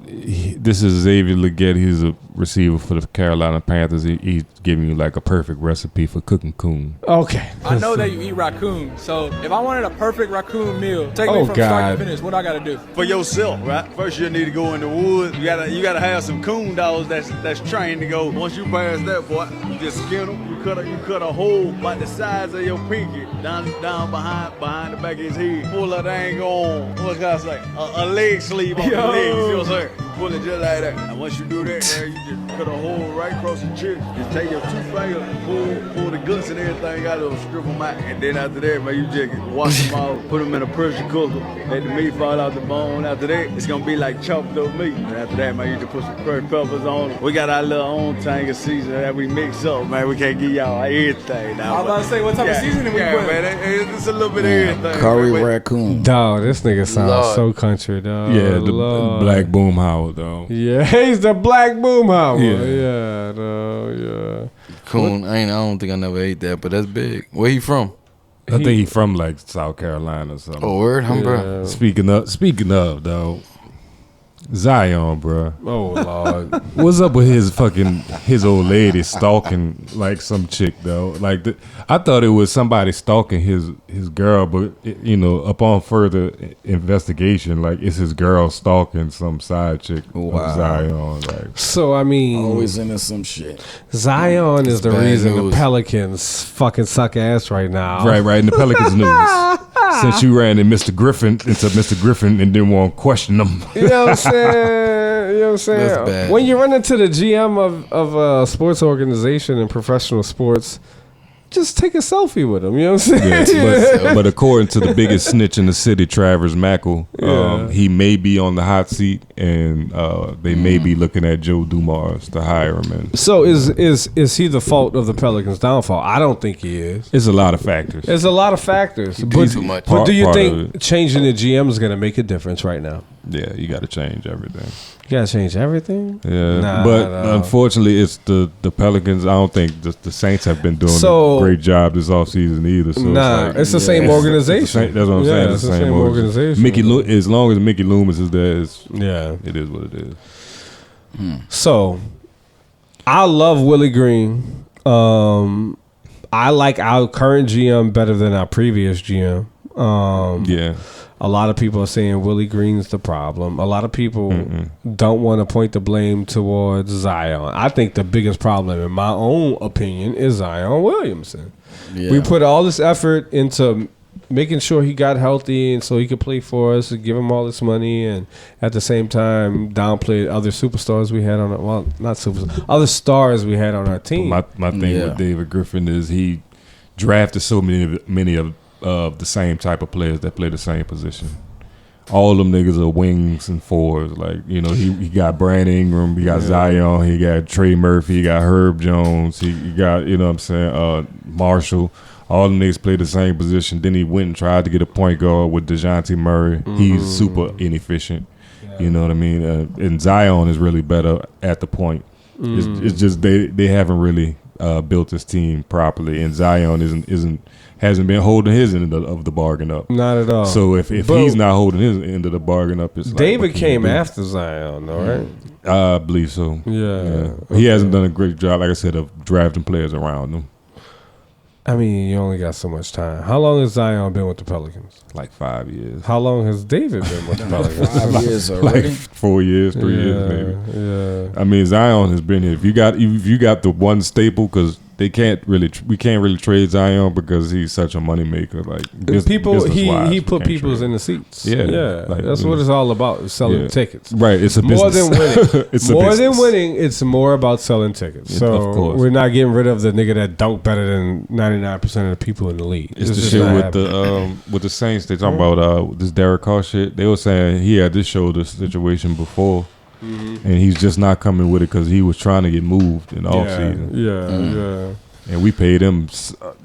This is Xavier Legette. He's a receiver for the Carolina Panthers. He's giving you like a perfect recipe for cooking coon. Okay. I know that you eat raccoon, so if I wanted a perfect raccoon meal, take me from start God. to finish, what I gotta do? For yourself, right? First you need to go in the woods. You gotta have some coon dogs that's trained to go. Once you pass that point, you just skin them. You cut a hole about the size of your pinky down behind the back of his head. Pull a dang on, what can I say? A leg sleeve on the leg. You feel what I'm saying? Pull it just like that. And once you do that, man, you just cut a hole right across the chest. Just take your two fingers, pull the guts and everything out of them, strip them out. And then after that, man, you just wash them out, put them in a pressure cooker, let the meat fall out the bone. After that, it's gonna be like chopped up meat. And after that, man, you just put some crushed peppers on it. We got our little own thing of seasoning that we mix up, man. We can't give y'all everything now. I was about to say, what type of seasoning we put? Man, it's a little bit of everything. Curry man. raccoon. Dog, this nigga sounds Lord. so country, dog. Yeah, the Lord. Black Boomhauer, though. Yeah, he's the Black Boomhauer. Yeah. Yeah, dog, yeah. Coon. I don't think I never ate that, but that's big. Where he from? I think he from like South Carolina or something. Oh, word, bro. Speaking of, though, Zion, bro. Oh Lord. What's up with his old lady stalking like some chick though? Like I thought it was somebody stalking his girl, but upon further investigation, like it's his girl stalking some side chick of Zion. Like, So I mean, Always into some shit. Zion is the bad reason news. the Pelicans fucking suck ass right now. right in the Pelicans news. Since you ran into Mr. Griffin and didn't want to question them. You know what I'm saying? You know what I'm saying? That's bad. When you run into the GM of a sports organization and professional sports, just take a selfie with him. You know what I'm saying? Yeah, but according to the biggest snitch in the city, Travers Mackle, he may be on the hot seat, and they may be looking at Joe Dumars to hire him. And so is he the fault of the Pelicans' downfall? I don't think he is. It's a lot of factors. There's a lot of factors. Too much. But do you Part think changing the GM is going to make a difference right now? Yeah, you got to change everything. You got to change everything? Yeah, but unfortunately, it's the Pelicans. I don't think the Saints have been doing a great job this offseason either. So it's the same organization. That's what I'm saying. It's the same organization. As long as Mickey Loomis is there, it is what it is. So, I love Willie Green. I like our current GM better than our previous GM. A lot of people are saying Willie Green's the problem. A lot of people don't want to point the blame towards Zion. I think the biggest problem, in my own opinion, is Zion Williamson. Yeah. We put all this effort into making sure he got healthy and so he could play for us and give him all this money, and at the same time downplayed other superstars we had on our, other stars we had on our team. My thing with David Griffin is he drafted so many of the same type of players that play the same position. All them niggas are wings and fours. Like, you know, he got Brandon Ingram, he got Zion, he got Trey Murphy, he got Herb Jones, he got, you know what I'm saying, Marshall. All them niggas play the same position. Then he went and tried to get a point guard with DeJounte Murray. He's super inefficient. You know what I mean? And Zion is really better at the point. It's just they haven't really built this team properly, and Zion hasn't been holding his end of the bargain up. Not at all. So if he's not holding his end of the bargain up, it's David like, came after Zion, though, right? I believe so. Yeah. He hasn't done a great job, like I said, of drafting players around him. I mean, you only got so much time. How long has Zion been with the Pelicans? Like 5 years. How long has David been with the Pelicans? 5 years already. Like 4 years, 3 years maybe. Yeah. I mean, Zion has been here. If you got the one staple, because we can't really trade Zion because he's such a moneymaker. Like he put people's in the seats. Yeah. Like, that's what it's all about, is selling tickets. Right. It's a more business. than winning. It's more a than winning. It's more about selling tickets. Yeah, so of course. we're not getting rid of the nigga that dunked better than 99% of the people in the league. It's the shit with the Saints. They talking about this Derek Carr shit. They were saying he had this shoulder situation before. And he's just not coming with it because he was trying to get moved in the offseason. Yeah. And we paid him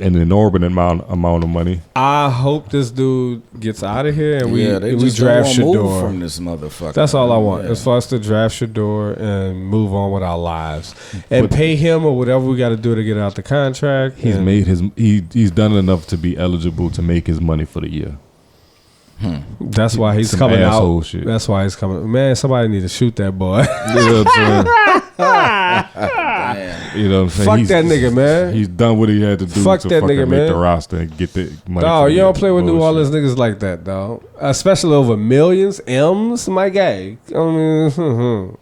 an inordinate amount of money. I hope this dude gets out of here and we just draft don't wanna move Shador from this motherfucker. That's all I want. As far as to draft Shador and move on with our lives and pay him or whatever we got to do to get out the contract. He's done enough to be eligible to make his money for the year. That's why he's Some coming asshole out. shit. That's why he's coming. Man, somebody need to shoot that boy. You know what I'm saying? You know what I'm saying? Fuck that nigga, man. He's done what he had to do Fuck to that fucking nigga, make man. the roster and get the money. Dog, you don't play with New bullshit. Orleans niggas like that, dog. Especially over millions. M's, my guy. I mean,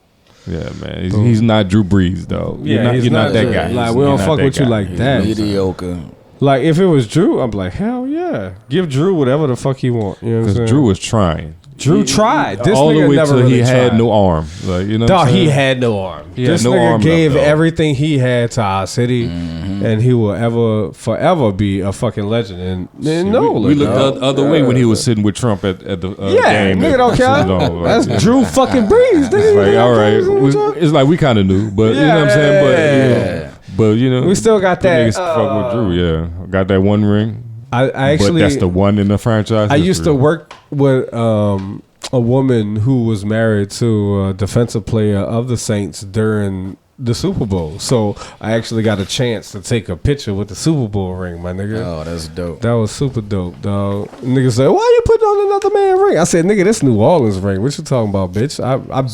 Yeah, man. He's not Drew Brees, though. You're not that guy. Like, we don't fuck with you like that. Mediocre. Like, if it was Drew, I'm like, hell yeah. Give Drew whatever the fuck he want. You know what I'm Because saying? Drew was trying. Drew tried. This all nigga the way never till really he had tried. no arm. Like, you know, Dog, what I'm he saying? had no arm. He had This no nigga arm gave left, though. everything he had to our city, and he will forever be a fucking legend. And We looked the other way when he was sitting with Trump at the game. nigga don't care. That's Drew fucking Brees. It's like, all right. It's like we kind of knew, but you know what I'm saying? But you know, we still got that. Niggas fuck with Drew, yeah. Got that one ring. I actually, but that's the one in the franchise. I used to history. work with a woman who was married to a defensive player of the Saints during the Super Bowl. So I actually got a chance to take a picture with the Super Bowl ring, my nigga. Oh, that's dope. That was super dope, dog. Nigga said, "Why you putting on another man ring?" I said, "Nigga, this New Orleans ring. What you talking about, bitch? I've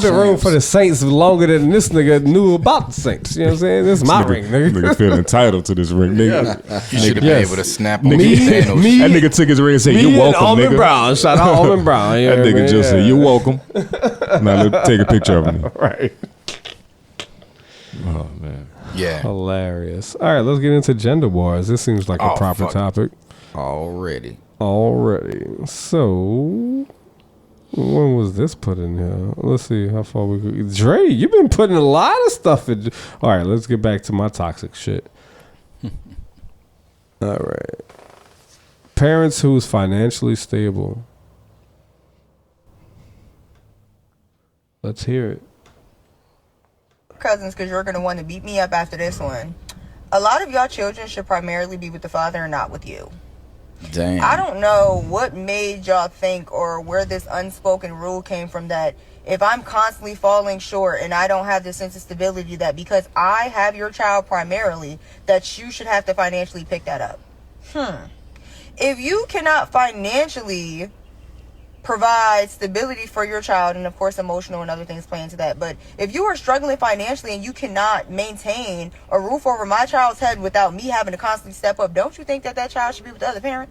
been rooting for the Saints longer than this nigga knew about the Saints. You know what I'm saying? This is my ring, nigga. Nigga feel entitled to this ring, nigga. You should have been able to snap on That nigga took his ring and said, "You're welcome, Almond nigga." Brown. Shout out Almond Brown. You know That what I nigga mean? just said, "You're welcome." Now let's take a picture of me. Right. Oh man. Yeah. Hilarious. All right, let's get into gender wars. This seems like a proper topic. Already. So, when was this put in here? Let's see how far we go. Dre, you've been putting a lot of stuff in. All right, let's get back to my toxic shit. All right. Parents who's financially stable. Let's hear it. Cousins, because you're going to want to beat me up after this one. A lot of y'all children should primarily be with the father and not with you. Damn. I don't know what made y'all think or where this unspoken rule came from that if I'm constantly falling short and I don't have this sense of stability, that because I have your child primarily, that you should have to financially pick that up. If you cannot financially provide stability for your child, and of course emotional and other things play into that, but if you are struggling financially and you cannot maintain a roof over my child's head without me having to constantly step up, don't you think that that child should be with the other parent? ...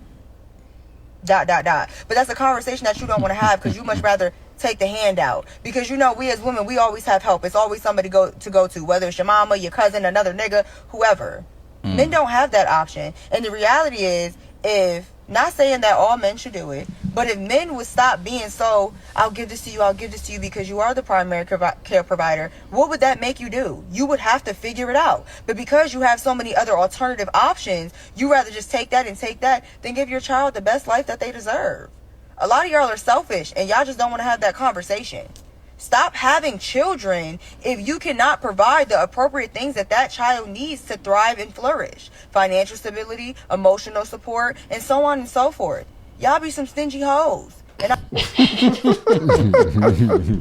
But that's a conversation that you don't want to have, because you much rather take the handout, because you know we as women, we always have help. It's always somebody to go to, whether it's your mama, your cousin, another nigga, whoever. Men don't have that option. And the reality is, if, not saying that all men should do it, but if men would stop being so, I'll give this to you because you are the primary care provider, what would that make you do? You would have to figure it out. But because you have so many other alternative options, you rather just take that than give your child the best life that they deserve. A lot of y'all are selfish and y'all just don't want to have that conversation. Stop having children if you cannot provide the appropriate things that that child needs to thrive and flourish. Financial stability, emotional support, and so on and so forth. Y'all be some stingy hoes. And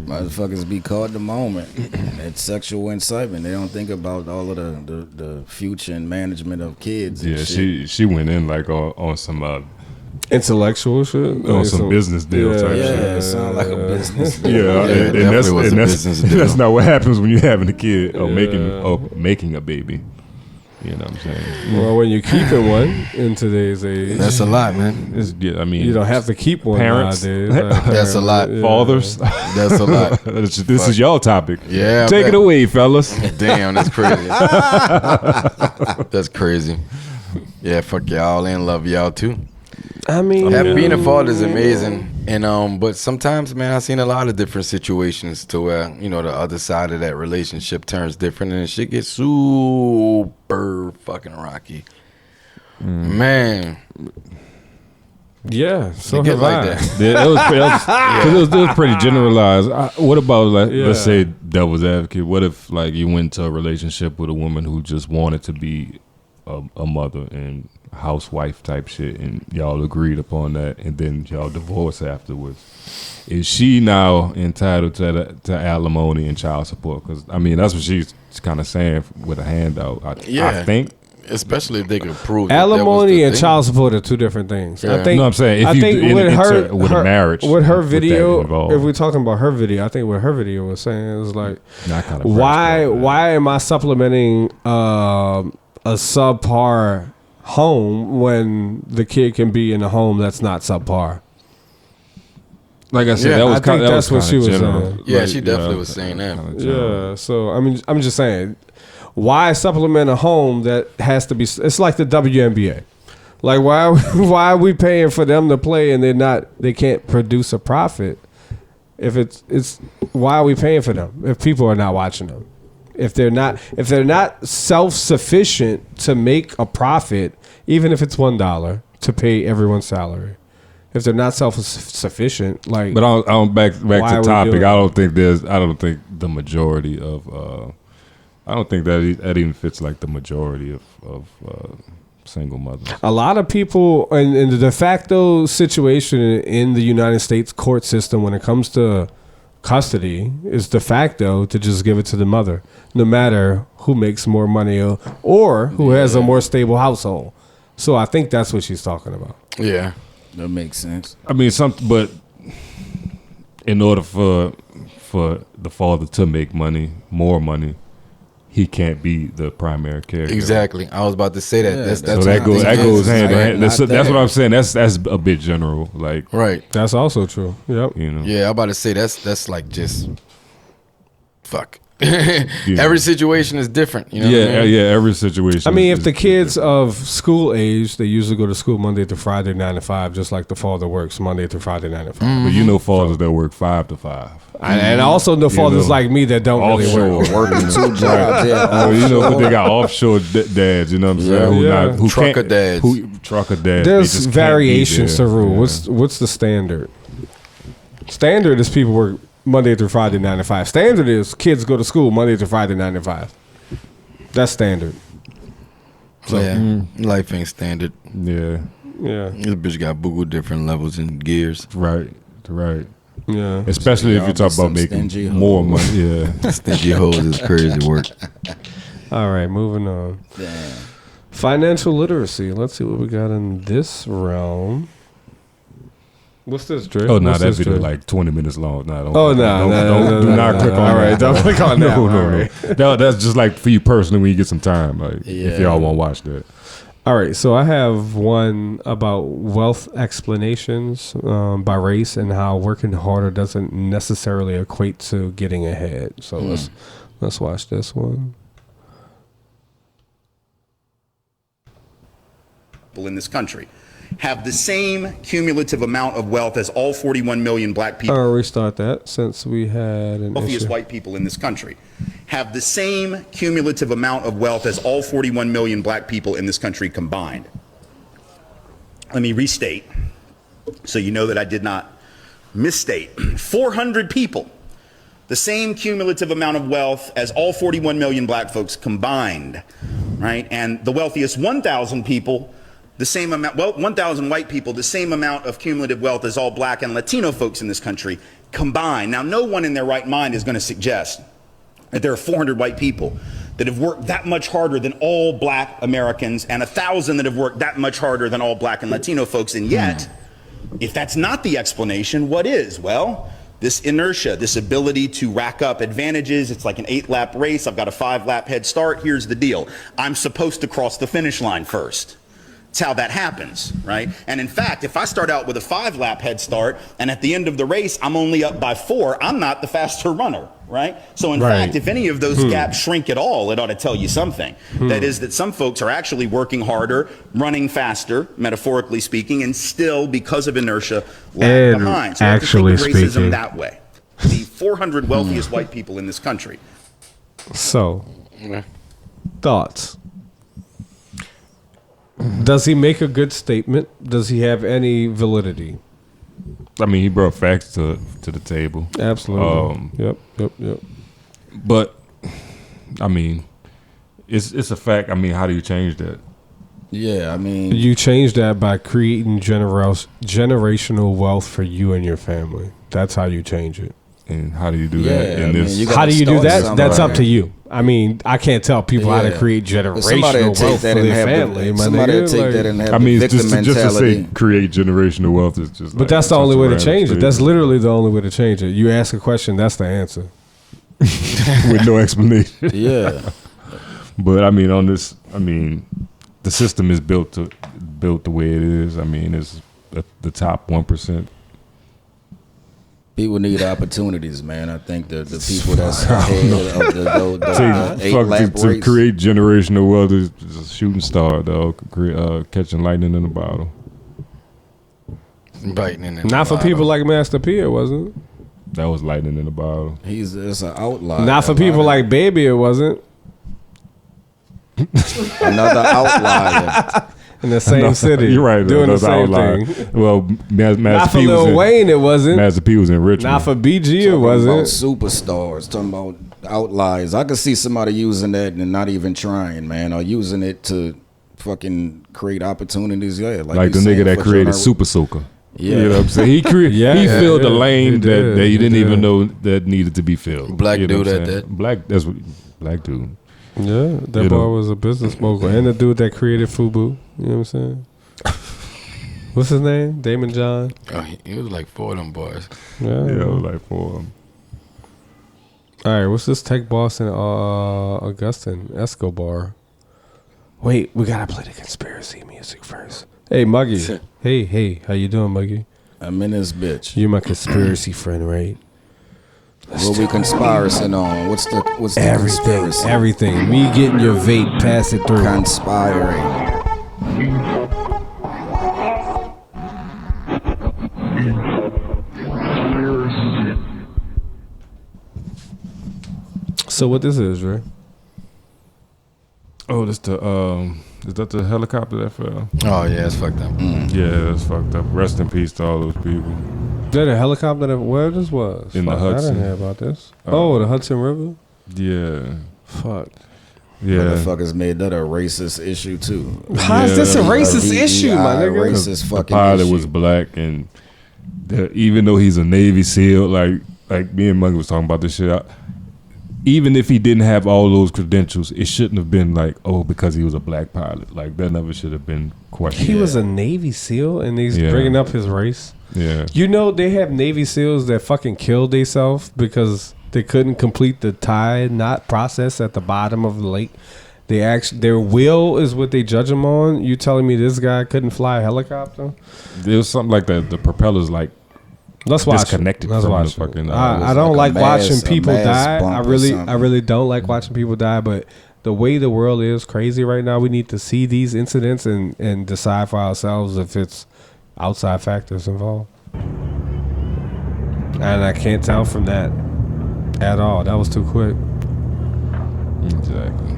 motherfuckers be caught the moment. It's sexual incitement. They don't think about all of the future and management of kids. Yeah, she went in like on some intellectual shit, on some business deal type shit. Yeah, it sounds like a business deal. Yeah, and that's not what happens when you're having a kid or making a baby. You know what I'm saying? Well, when you're keeping one in today's age, that's a lot, man. I mean, you don't have to keep one parents. nowadays. That's a lot. Yeah. Fathers. That's a lot. This is y'all topic. Yeah, take it away, fellas. Damn, that's crazy. That's crazy. Yeah, fuck y'all and love y'all too. I mean, being a father is amazing, and but sometimes, man, I've seen a lot of different situations to where the other side of that relationship turns different, and shit gets super fucking rocky, man. Yeah, so get like that. It was pretty generalized. What about let's say devil's advocate? What if you went to a relationship with a woman who just wanted to be a mother and housewife type shit, and y'all agreed upon that, and then y'all divorce afterwards? Is she now entitled to alimony and child support? Because I mean, that's what she's kind of saying with a handout. I think, especially if they can prove alimony and child support are two different things. Yeah. I think. No, I'm saying if you with a marriage, with her video, if we're talking about her video, I think what her video was saying is like, why am I supplementing a subpar home when the kid can be in a home that's not subpar? Like I said, that's what she was saying. Yeah, she definitely was saying that. Yeah, so I mean, I'm just saying, why supplement a home that has to be? It's like the WNBA. Like why are we paying for them to play and they can't produce a profit? If it's why are we paying for them if people are not watching them? If they're not self-sufficient to make a profit, even if it's $1 to pay everyone's salary, if they're not self-sufficient, like. But I'll back to topic. I don't think the majority of. I don't think that even fits like the majority of single mothers. A lot of people in the de facto situation in the United States court system when it comes to custody is de facto to just give it to the mother, no matter who makes more money or who has a more stable household. So I think that's what she's talking about. Yeah, that makes sense. I mean, but in order for the father to make more money, he can't be the primary caregiver. Exactly. I was about to say that. Yeah, that's that goes hand in hand. That's what I'm saying. That's a bit general. Like, right. That's also true. Yep. Yeah, I'm about to say that's like just fuck. Every situation is different. You know what I mean? Yeah, every situation. I mean, is if the kids of school age, they usually go to school Monday through Friday, 9 to 5, just like the father works Monday through Friday, 9 to 5. But you know fathers that work 5 to 5. And I also know fathers like me that don't offshore, really work. Working 2 jobs. Yeah, you know, but they got offshore dads. You know what I'm saying? Who Trucker can't- dads. Trucker dads. There's they just can't variations be to there. rule. Yeah. What's the standard? Standard is people work Monday through Friday, 9 to 5. Standard is kids go to school Monday through Friday, 9 to 5. That's standard. So, life ain't standard. Yeah. Yeah. This bitch got buku different levels and gears. Right. Yeah. Especially if you talk about making more money. Yeah. Stingy hoes is crazy work. All right, moving on. Damn. Financial literacy. Let's see what we got in this realm. What's this, Dre? Oh, no, What's that this, video Dre? like 20 minutes long. No, don't. Oh, no, Do not click on All that. right, don't click on that. No, one. no, All no. right. No, that's just like for you personally when you get some time. Like, Yeah. if y'all want to watch that. All right, so I have one about wealth explanations by race and how working harder doesn't necessarily equate to getting ahead. So let's watch this one. In this country have the same cumulative amount of wealth as all 41 million black people. I'll restart that since we had an Wealthiest issue. white people in this country have the same cumulative amount of wealth as all 41 million black people in this country combined. Let me restate so you know that I did not misstate. 400 people, the same cumulative amount of wealth as all 41 million black folks combined, right? And the wealthiest 1,000 people, the same amount, 1,000 white people, the same amount of cumulative wealth as all black and Latino folks in this country combined. Now, no one in their right mind is going to suggest that there are 400 white people that have worked that much harder than all black Americans and 1,000 that have worked that much harder than all black and Latino folks. And yet, if that's not the explanation, what is? Well, this inertia, this ability to rack up advantages. It's like an 8-lap race. I've got a 5-lap head start. Here's the deal. I'm supposed to cross the finish line first. It's how that happens, right? And in fact, if I start out with a 5-lap head start and at the end of the race, I'm only up by 4, I'm not the faster runner, right? So in fact, if any of those gaps shrink at all, it ought to tell you something. That is that some folks are actually working harder, running faster, metaphorically speaking, and still, because of inertia, lag behind. So actually you have to think of racism speaking. that way. The 400 wealthiest white people in this country. So, thoughts? Does he make a good statement? Does he have any validity? I mean, he brought facts to the table. Absolutely. Yep. But, I mean, it's a fact. I mean, how do you change that? Yeah, I mean, You change that by creating generational wealth for you and your family. That's how you change it. And how do you do Yeah, that? I In mean, this, you How do you do start that? somewhere. That's up to you. I mean, I can't tell people how to Yeah. create If somebody generational would take wealth for that and their have family. my somebody nigga, would take like- that and have I mean, the it's victim just to say mentality. create generational wealth is just. But that's the only way to change it. That's literally the only way to change it. You ask a question, that's the answer. with no explanation. Yeah. But I mean, the system is built the way it is. I mean, it's the top 1%. People need opportunities, man. I think the people that's ahead of the 8-lap To race. create generational wealth is a shooting star, dog. Catching lightning in a bottle. Biting in Not for people like Master P, it wasn't. That was lightning in a bottle. It's an outlier. Not for people like Baby, it wasn't. Another outlier. In the same city. You're right. Doing the Another same outlier. thing. Well, Not Master for P was Lil in Wayne, it wasn't. Master P was in Richmond. Not for BG, it Talking wasn't. about superstars, talking about outliers. I could see somebody using that and not even trying, man, or using it to fucking create opportunities. Yeah, like the you nigga saying, that for created gener- Super Soaker. Yeah. You know what I'm saying? He filled the lane He did, that he didn't he even did. know that needed to be filled. Black You know dude what I'm at saying? that. Black dude. Yeah, that You boy know. was a business mogul. And the dude that created FUBU. You know what I'm saying? What's his name? Damon John? Oh, he was like 4 of them boys. Yeah. Yeah, like for him. All right, what's this tech boss in Augustine Escobar? Wait, we gotta play the conspiracy music first. Hey, Muggy. hey, how you doing, Muggy? I'm in this bitch. You're my conspiracy friend, right? What we conspiring on? What's the conspiracy? Everything. Me getting your vape, pass it through. Conspiring. So what this is, Ray? Oh, this is that the helicopter that fell? Oh yeah, it's fucked up. Yeah, it's fucked up. Rest in peace to all those people. Is that a helicopter that where this was? In the Fuck, Hudson. I didn't hear about this. The Hudson River? Yeah. Fuck. Yeah. Motherfuckers made that a racist issue too. How is this a racist issue, my nigga? Racist fucking the pilot issue. was black, and even though he's a Navy SEAL, like me and Muggy was talking about this shit. Even if he didn't have all those credentials, it shouldn't have been like, because he was a black pilot. Like that never should have been questioned. He was a Navy SEAL, and he's bringing up his race. Yeah. You know they have Navy SEALs that fucking killed themselves because they couldn't complete the tie knot process at the bottom of the lake. Their will is what they judge them on. You telling me this guy couldn't fly a helicopter? There was something like that. The propellers Let's watch disconnected. Let's from watch the fucking. I don't like watching people die. I really really don't like watching people die. But the way the world is crazy right now, we need to see these incidents and decide for ourselves if it's outside factors involved. And I can't tell from that at all. That was too quick. Exactly.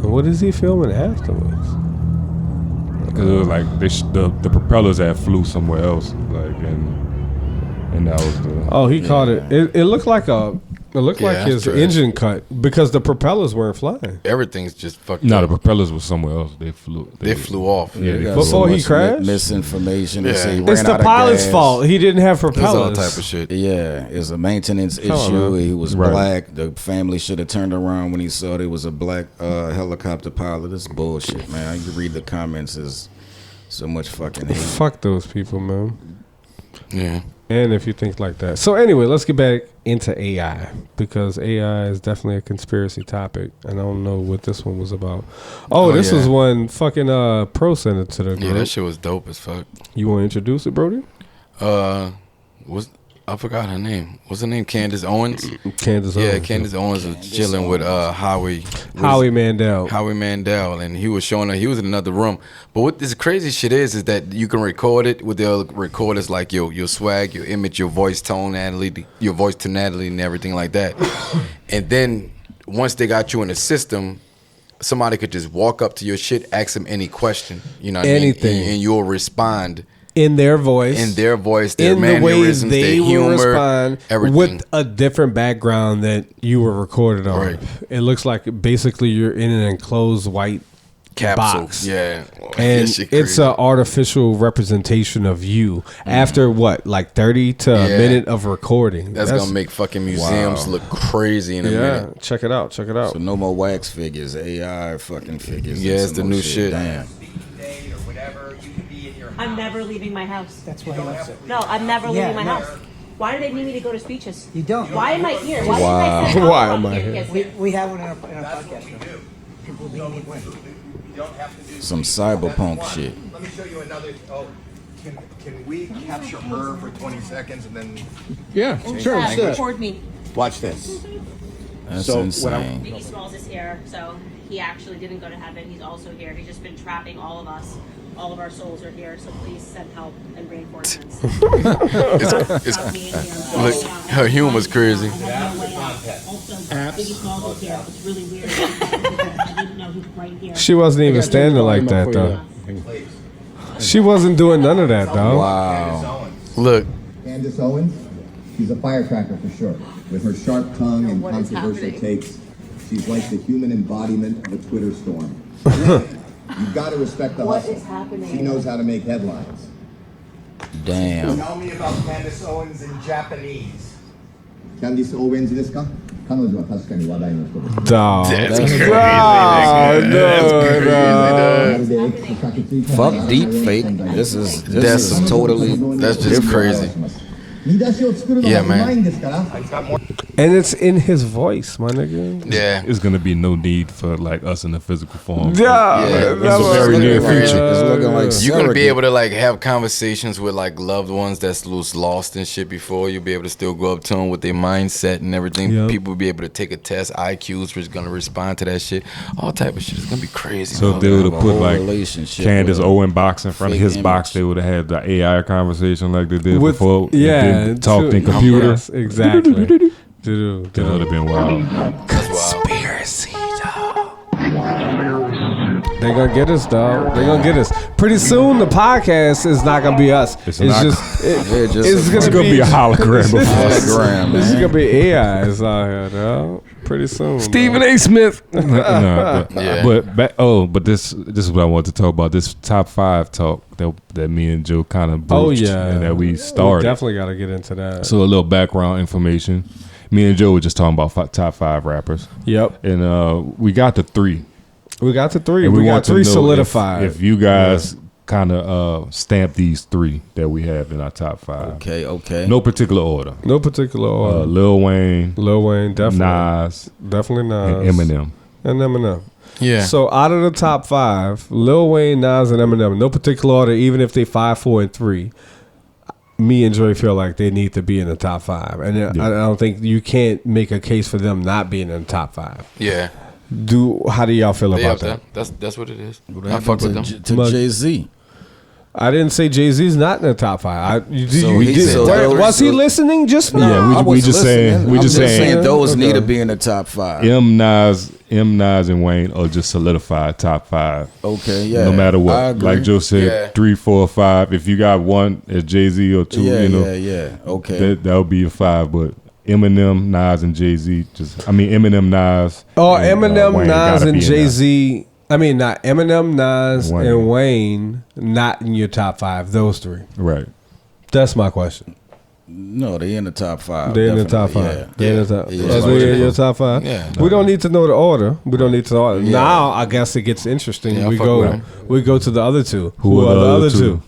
And what is he filming afterwards? Because it was like the propellers had flew somewhere else, like and that was the. Oh, he caught it. It looked like his engine cut because the propellers weren't flying. Everything's just fucked No, up. the propellers was somewhere else. They flew. They flew off. Yeah, before he crashed. Misinformation. They say he It's ran the out of pilot's gas. fault. He didn't have propellers. There's all type of shit. Yeah, it's a maintenance Come on, issue. man. He was Right. black. The family should have turned around when he saw there was a black helicopter pilot. This bullshit, man. You read the comments, is so much fucking hate. Fuck those people, man. Yeah. And if you think like that. So anyway, let's get back into AI because AI is definitely a conspiracy topic. And I don't know what this one was about. This was one fucking pro sent it to the group. Yeah, that shit was dope as fuck. You want to introduce it, Brody? I forgot her name. What's her name? Candace Owens. Candace Yeah, Owens. Candace Owens was chilling with Howie Mandel. Howie Mandel, and he was showing her. He was in another room. But what this crazy shit is that you can record it with the recorders like your swag, your image, your voice tonality, and everything like that. And then once they got you in the system, somebody could just walk up to your shit, ask them any question, you know what Anything. I mean? And you'll respond. In their voice, their in the way mannerisms, they their humor, will respond everything. with a different background that you were recorded on. Right. It looks like basically you're in an enclosed white Capsule. box. Yeah. And That shit it's crazy. an artificial representation of you after what, like 30 to a minute of recording. That's gonna make fucking museums look crazy in a minute. Check it out. So no more wax figures, AI fucking figures. Yeah, and it's some the more new shit. Damn. I'm never leaving my house. That's why he left it. No, I'm never Yeah, leaving my no. house. Why do they need me to go to speeches? You don't. Why am I here? Why Wow. did I send Why Alpha am up I here? here? Yes, We have one in our podcast room. People being in with. Some cyberpunk shit. Let me show you another. Oh, can we capture her for 20 seconds and then? Yeah, sure. Let's do it. record me. Watch this. That's So, insane. Biggie Smalls is here, so he actually didn't go to heaven. He's also here. He's just been trapping all of us. All of our souls are here, so please send help and reinforcements. Look, her humor's crazy. Biggie Smalls is here. It's really weird. I didn't know he's right here. She wasn't even standing like that though. She wasn't doing none of that though. Wow. Look. Candace Owens, she's a firecracker for sure. With her sharp tongue and controversial takes, she's like the human embodiment of a Twitter storm. You've got to respect the What hustle. is happening? She knows how to make headlines. Damn. Tell me about Candace Owens in Japanese. Candace Owens ですか？彼女は確かに話題の人です。 Dog. That's crazy. Fuck deep fake. This is totally. That's just crazy. Yeah, man. And it's in his voice, my nigga. Yeah. It's gonna be no need for like us in the physical form. Yeah. It's a very near future. It's looking like You're gonna be surrogate. able to like have conversations with like loved ones that's lost and shit before. You'll be able to still go up to them with their mindset and everything. Yep. People will be able to take a test. IQs are gonna respond to that shit. All type of shit. It's gonna be crazy. So if they would have put like relationship Candace with a Owen box in front of fake his box, they would have had the AI conversation like they did With- before. yeah, and then talked in computer. Yes, exactly. That would have been wild. Conspiracy, dog. They gonna get us, dog. They gonna get us. Pretty soon, the podcast is not gonna be us. It's not- just, it's gonna be a hologram of us. Hologram, This is man. gonna be AIs out here, dog. Pretty soon. Stephen A. Smith. No, but, Yeah. but this is what I want to talk about. This top 5 talk that me and Joe kind of broached and that we started. definitely got to get into that. So a little background information. Me and Joe were just talking about top 5 rappers. Yep. And we got to 3. We got to 3. And We got want to 3 know solidified. If you guys kind of stamp these 3 that we have in our top 5. Okay. No particular order. No particular order. Lil Wayne, definitely. Nas, Definitely Nas. and Eminem. And Eminem. Yeah. So out of the top 5, Lil Wayne, Nas, and Eminem, no particular order, even if they 5, 4, and 3, me and Joy feel like they need to be in the top 5. And I don't think you can't make a case for them not being in the top 5. Yeah. How do y'all feel They about up there. that? That's what it is. What I happened fuck with them. to Jay-Z? I didn't say Jay-Z's not in the top 5. Was he listening just now? Yeah, we just saying. We just saying those need to be in the top 5. Nas, and Wayne are just solidified top 5. Okay, yeah. No matter I what, agree. like Joe said, Yeah. 3, 4, 5. If you got one as Jay-Z or 2, Yeah, you know, yeah. Okay. that would be a 5. But Eminem, Nas, and Jay-Z, Eminem, Nas. Oh, and, Eminem, Wayne Nas, gotta and be in there. Jay-Z. I mean, not Eminem, Nas, Wayne. and Wayne, not in your top 5. Those 3. Right. That's my question. No, they in the top 5. They're in the top 5. Yeah. They're in the top. Yeah. That's in your top 5. Yeah. We don't need to know the order. We don't need to know. Yeah. Now, I guess it gets interesting. Yeah, I we fuck with 'em. go to the other 2. Who are the other 2?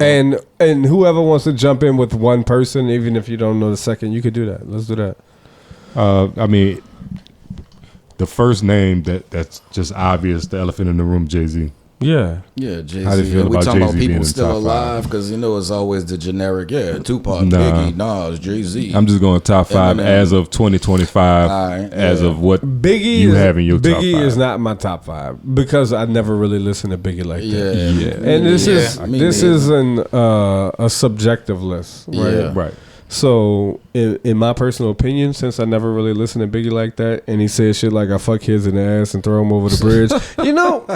And whoever wants to jump in with one person, even if you don't know the second, you could do that. Let's do that. I mean, the first name that's just obvious, the elephant in the room, Jay-Z. Yeah. Yeah, Jay-Z. How do you feel we about talking about Jay-Z being people in the still top 5? alive because it's always the generic. Yeah, Tupac, Nah. Biggie, Nas, Jay-Z. I'm just going top 5 Eminem. as of 2025, All right, as yeah. of what Biggie you is, have in your top 5. Biggie is not my top 5 because I never really listened to Biggie like that. Yeah. And this is I mean, this is a subjective list, right? Yeah. Right. So in my personal opinion, since I never really listened to Biggie like that, and he says shit like I fuck kids in the ass and throw them over the bridge,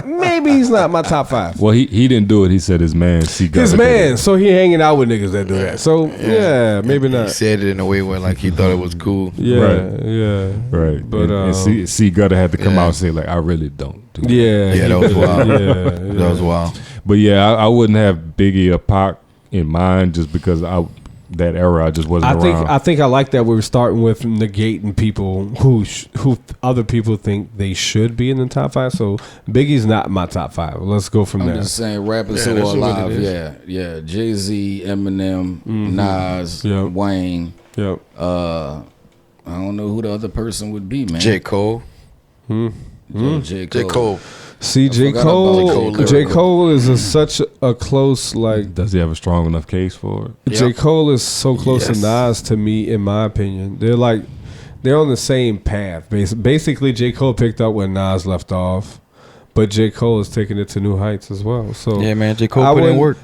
maybe he's not my top 5. Well, he didn't do it. He said his man. His man, so he hanging out with niggas that do that. So yeah, maybe He not. said it in a way where like he thought it was cool. Yeah, Right. yeah, Right. But and C Gutter had to come out and say like, I really don't do that. yeah, that was wild. Yeah, That was wild. But yeah, I wouldn't have Biggie or Pac in mind just because that era I just wasn't around. I think I like that we were starting with negating people who other people think they should be in the top 5. So Biggie's not my top 5. Let's go from I'm there. just saying rappers Yeah, who that's are what it alive. is. Yeah. Jay-Z, Eminem, Nas, Yep. Wayne. Yep. I don't know who the other person would be, man. J. Cole. J. Cole. J. Cole. See, J. forgot Cole. about J. Cole is such a close like. Does he have a strong enough case for it? J. Cole is so close Yes. to Nas to me, in my opinion. They're on the same path. Basically, J. Cole picked up where Nas left off, but J. Cole is taking it to new heights as well. So Yeah, man. J. Cole I put in wouldn't- work.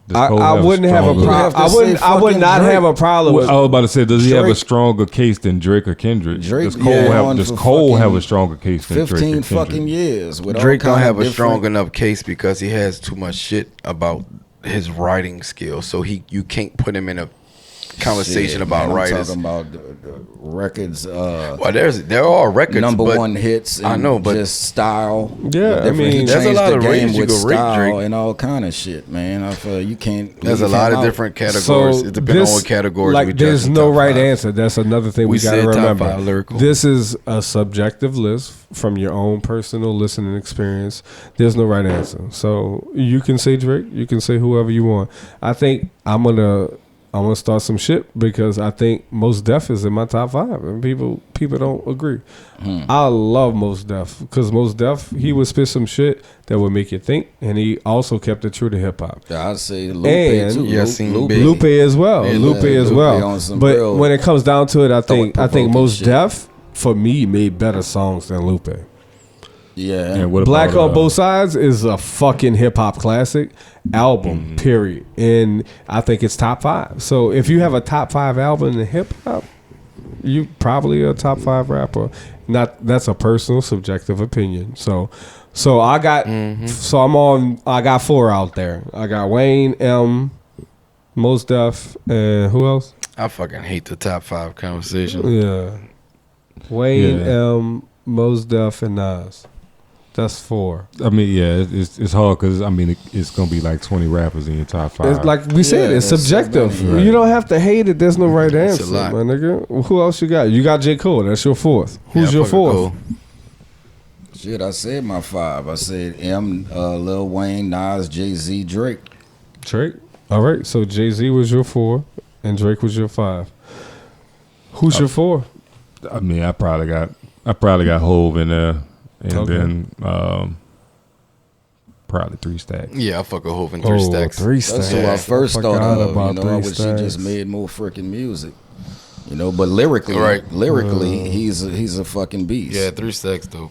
Does Cole I wouldn't have a stronger- problem. have to say I would fucking not Drake. have a problem with. I was about to say, does he have a Drake- stronger case than Drake or Kendrick? Drake, does Cole yeah, have on does for Cole fucking have a stronger case than Drake or 15 Kendrick? fucking years. With Drake all don't kind have of a strong different- enough case because he has too much shit about his writing skills. So you can't put him in a conversation about man, writers. I'm talking about the records. Well, there are records, number but one hits. And I know, but just style. Yeah, I mean, he there's a changed lot the of game range you with can rate style Drake. and all kind of shit, man. I feel you can't. There's a leave lot him of out. different categories. It depends on what categories like, we judge. there's in no top right five. answer. That's another thing we got to said top remember. five lyrical. This is a subjective list from your own personal listening experience. There's no right answer. So you can say Drake, you can say whoever you want. I think I'm gonna start some shit because I think Mos Def is in my top 5, and people don't agree. I love Mos Def because Mos Def, he would spit some shit that would make you think, and he also kept it true to hip hop. Yeah, I'd say Lupe And too. Lupe as well. Yeah, Lupe as Lupe well. on some But real when it comes down to it, I think thought-provoking Mos shit. Def for me made better songs than Lupe. Yeah. And what Black about, on Both Sides is a fucking hip hop classic album, period. And I think it's top 5. So if you have a top 5 album in hip hop, you probably a top 5 rapper. That's a personal subjective opinion. So I got I got 4 out there. I got Wayne, Mos Def, and who else? I fucking hate the top 5 conversation. Yeah. Wayne, Mos Def, and Nas. That's 4. I mean, yeah, it's hard because I mean it's gonna be like 20 rappers in your top 5. It's like we said, it's subjective. so many. You don't have to hate it. There's no right It's a answer, lot. my nigga. Who else you got? You got J. Cole. That's your 4th. Who's your 4th? Shit, I said my 5. I said Lil Wayne, Nas, Jay-Z, Drake. Drake. All right. So Jay-Z was your 4, and Drake was your 5. Who's your 4? I mean, I probably got Hove in there, and then probably 3 Stacks. Yeah, I fuck a Hove and 3 Stacks. 3 That's Stacks. who I first thought of. about You know, 3 I wish he just Stacks. made more freaking music. You know, but lyrically, he's a fucking beast. Yeah, 3 Stacks though.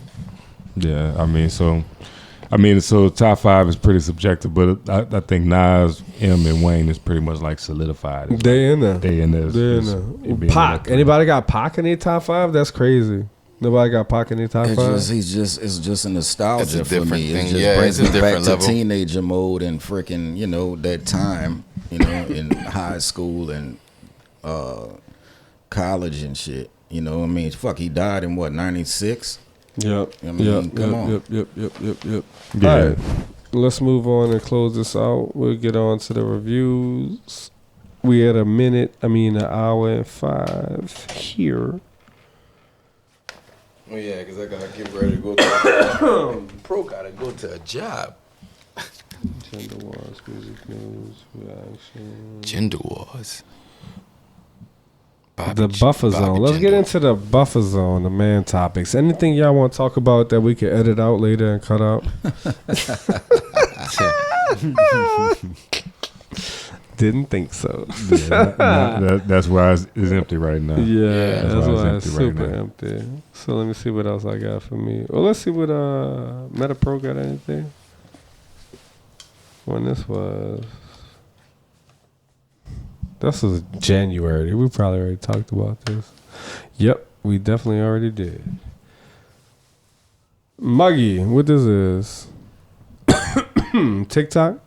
Yeah, so top 5 is pretty subjective, but I think Nas, M, and Wayne is pretty much like solidified. They in there. They in there. They in there. Pac. Anybody got Pac in their top 5? That's crazy. Nobody got Pac in their top 5? It's just a nostalgia It's a for different me. thing. It just Yeah, brings it's a me back different to level. teenager mode and freaking, you know, that time, you know, in high school and college and shit. You know what I mean? Fuck, he died in what, 96? Yep. I mean, come on. Yep. Yeah. All right. Let's move on and close this out. We'll get on to the reviews. We at an hour and 5 here. Oh yeah, because I gotta get ready to go to Pro gotta go to a job. Gender wars, music news, reaction. Gender wars. The buffer zone. Let's get into the buffer zone, the man topics. Anything y'all want to talk about that we can edit out later and cut out? Didn't think so. Yeah, that's why it's empty right now. Yeah, that's why it's empty super right now. empty. So let me see what else I got for me. Well, let's see what MetaPro got anything. When this was January. We probably already talked about this. Yep, we definitely already did. Muggy, what this is? TikTok?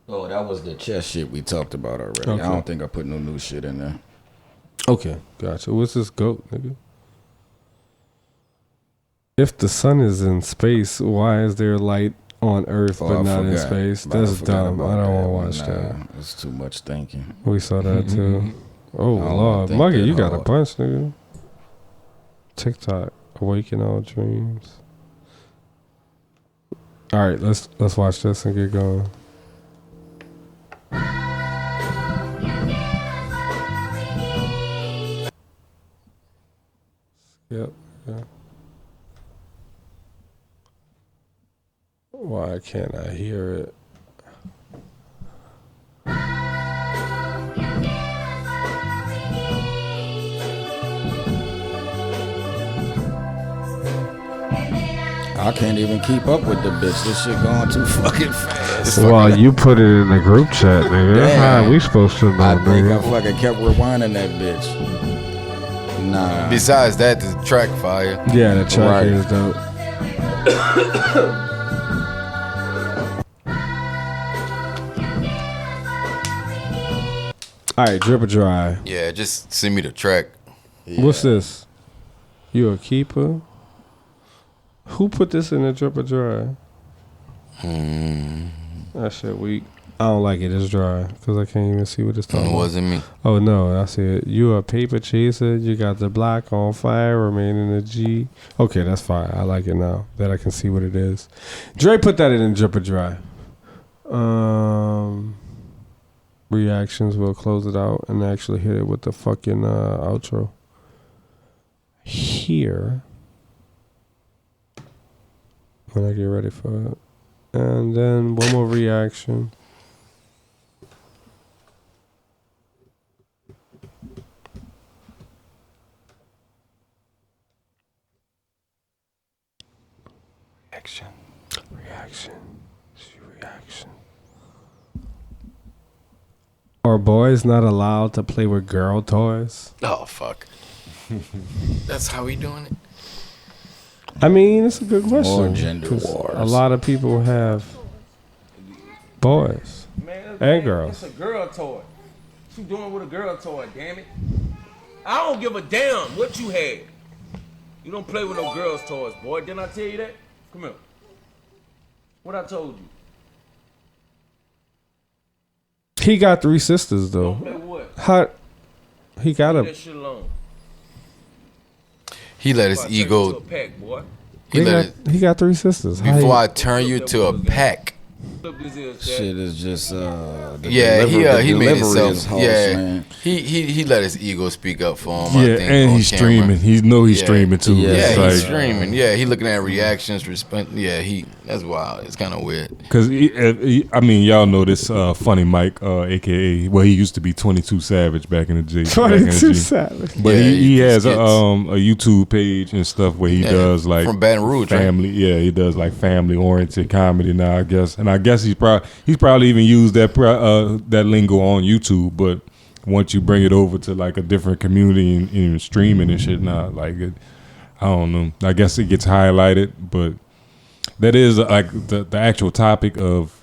Oh, that was the chess shit we talked about already. Okay. I don't think I put no new shit in there. Okay, gotcha. What's this goat, nigga? If the sun is in space, why is there light on Earth Oh, but I not in forgot. space? But I That's forgot dumb. about I don't that want one. to watch that. It's too much thinking. We saw that too. Oh, I don't Lord. think Muggy, that you got a hard. bunch, nigga. TikTok, Awaken All Dreams. All right, let's watch this and get going. Yep. Yeah. Why can't I hear it? I can't even keep up with the bitch. This shit going too fucking fast. Well, you put it in the group chat, nigga. That's Damn. how we supposed to know, I think nigga. I fucking kept rewinding that bitch. Nah. Besides that, the track fire. Yeah, the track Right. is dope. All right, drip or dry. Yeah, just send me the track. Yeah. What's this? You a keeper? Who put this in the drip or dry? That shit weak. I don't like it. It's dry because I can't even see what it's talking It about. wasn't me. Oh no, I see it. You a paper chaser. You got the block on fire, remaining a G. Okay, that's fine. I like it now that I can see what it is. Dre put that in drip or dry. Reactions. We'll close it out and actually hit it with the fucking outro. Here. When I get ready for it. And then one more reaction. Reaction. Are boys not allowed to play with girl toys? Oh fuck. That's how we doing it. I mean, it's a good question. More gender 'cause wars. A lot of people have boys and girls. It's a girl toy. What you doing with a girl toy, damn it? I don't give a damn what you had. You don't play with no girls' toys, boy. Didn't I tell you that? Come here. What I told you? He got 3 sisters though. Don't play with what? How? He got Leave a. that shit alone. He let his Before I turn you to ego. a pack, boy. He got 3 sisters. How Before you- I turn you to a pack. Shit is just the Yeah, he delivery made is himself. harsh, Yeah, man. he let his ego speak up for him. I Yeah, think, and on he's camera. streaming. He know he's streaming too. Yeah, It's he's like- streaming. Yeah, he looking at reactions. Yeah, that's wild. It's kind of weird. Cause I mean, y'all know this Funny Mike, aka well, he used to be 22 Savage back in the G. 22 Savage. But Yeah, he has just a YouTube page and stuff where he Yeah, does like from Baton Rouge, right? family. Yeah, he does like family oriented comedy now, I guess. And I guess he's probably even used that that lingo on YouTube. But once you bring it over to like a different community and streaming and shit, now like it, I don't know. I guess it gets highlighted, but that is like the actual topic of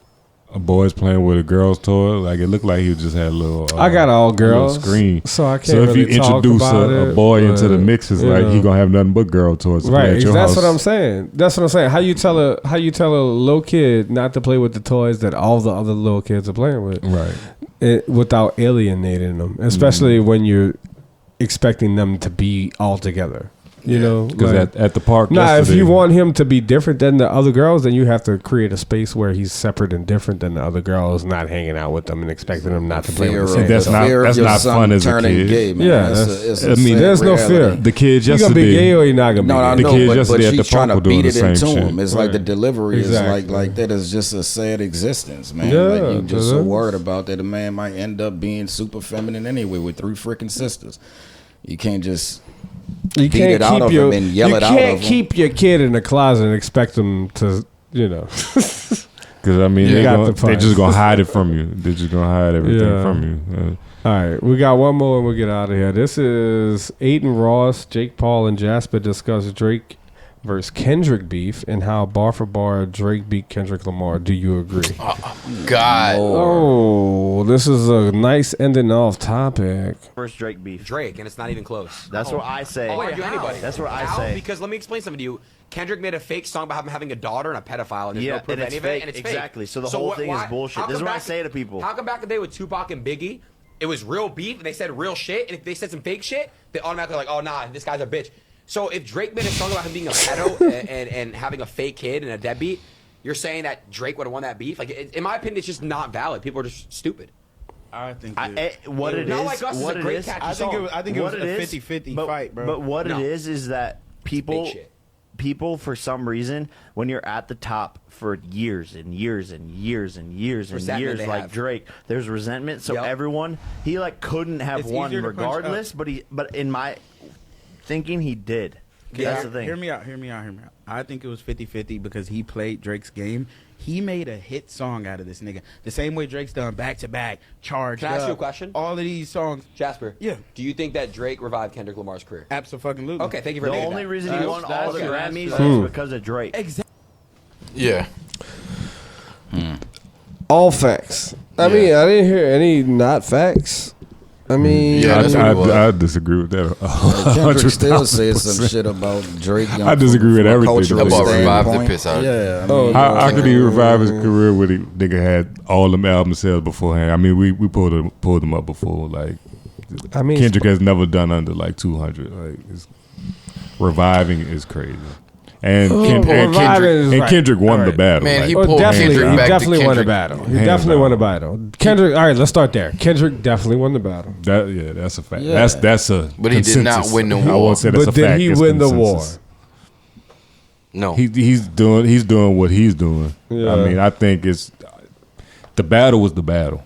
a boys playing with a girl's toy. Like it looked like he just had a little. I got all girls, little screen. so I can't So if really you talk introduce about a it, boy into the but, mix, it's you like know. he gonna have nothing but girl toys to play Right, at your that's house. what I'm saying. That's what I'm saying. How you tell a little kid not to play with the toys that all the other little kids are playing with, right? Without alienating them, especially when you're expecting them to be all together. You know, Because like- at the park, Nah, if yesterday- you want him to be different than the other girls, then you have to create a space where he's separate and different than the other girls, not hanging out with them and expecting them not to play with the same. That's not fun as a kid. Gay, man. Yeah, That's I mean, there's no fear. The kids You gonna be yesterday- gay or you're not gonna be No, I gay. know, kids but yesterday at the she's trying park to were doing beat the it into same him. shit. It's like the Right. delivery Exactly. is like that is just a sad existence, man. Yeah, like you just so it is. worried about that a man might end up being super feminine anyway with 3 freaking sisters. You can't just You beat can't it out keep of your him and yell it out of You can't him. keep your kid in the closet and expect them to, you know. Because I mean, You they got gonna, the point. they just gonna hide it from you. They're just gonna hide everything Yeah. from you. All right, we got one more and we'll get out of here. This is Aiden Ross, Jake Paul, and Jasper discuss Drake versus Kendrick beef and how bar for bar Drake beat Kendrick Lamar. Do you agree? God. Oh, this is a nice ending off topic. First Drake beef. Drake, and it's not even close. That's what I say. Oh, argue anybody. That's what I How? say. Because let me explain something to you. Kendrick made a fake song about him having a daughter and a pedophile, and there's Yeah, no proof and of it's any of it, fake. and it's Exactly. fake. So the whole thing is bullshit. how This is come what I back- say to people. How come back in the day with Tupac and Biggie, it was real beef, and they said real shit, and if they said some fake shit, they automatically like, oh, nah, this guy's a bitch. So if Drake made a song about him being a pedo and having a fake kid and a deadbeat, you're saying that Drake would have won that beef? Like, in my opinion, it's just not valid. People are just stupid. I think what it is, Not Like Us is what a it great is. catchy I think song. I think it was a 50-50 fight, bro. But what No. it is that people, Fake shit. people for some reason, when you're at the top for years and years and years and years and Resentment years, they like have. Drake, there's resentment. So Yep. everyone, he like couldn't have It's won easier to punch up. regardless. But in my thinking, he did. That's the thing. Hear me out. I think it was 50-50 because he played Drake's game. He made a hit song out of this nigga. The same way Drake's done back-to-back, Charged Can I ask you a Up, question? All of these songs. Jasper. Yeah. Do you think that Drake revived Kendrick Lamar's career? Absolutely. Okay, thank you for The admitting only that. reason he won all the that's- Grammys that's- is because of Drake. Exactly. Yeah. All facts. I mean, I didn't hear any not facts. I mean, I disagree with that. Kendrick still said 100,000%. some shit about Drake. I disagree with everything. About revived the piss out. Yeah, how could he revive his career when he nigga had all them album sales beforehand? I mean, we pulled them up before. Like, I mean, Kendrick has never done under like 200. Like, reviving is crazy. And, Kendrick won the battle. Man, he like, pulled Kendrick back to definitely won the Kendrick. battle. He definitely won the battle. Kendrick. All right, let's start there. Kendrick definitely won the battle. That's a fact. Yeah. That's a. But he did not consensus. win the I war. won't say that's But a did fact. he It's win the consensus. war? No, he's doing what he's doing. Yeah. I mean, I think it's the battle was the battle.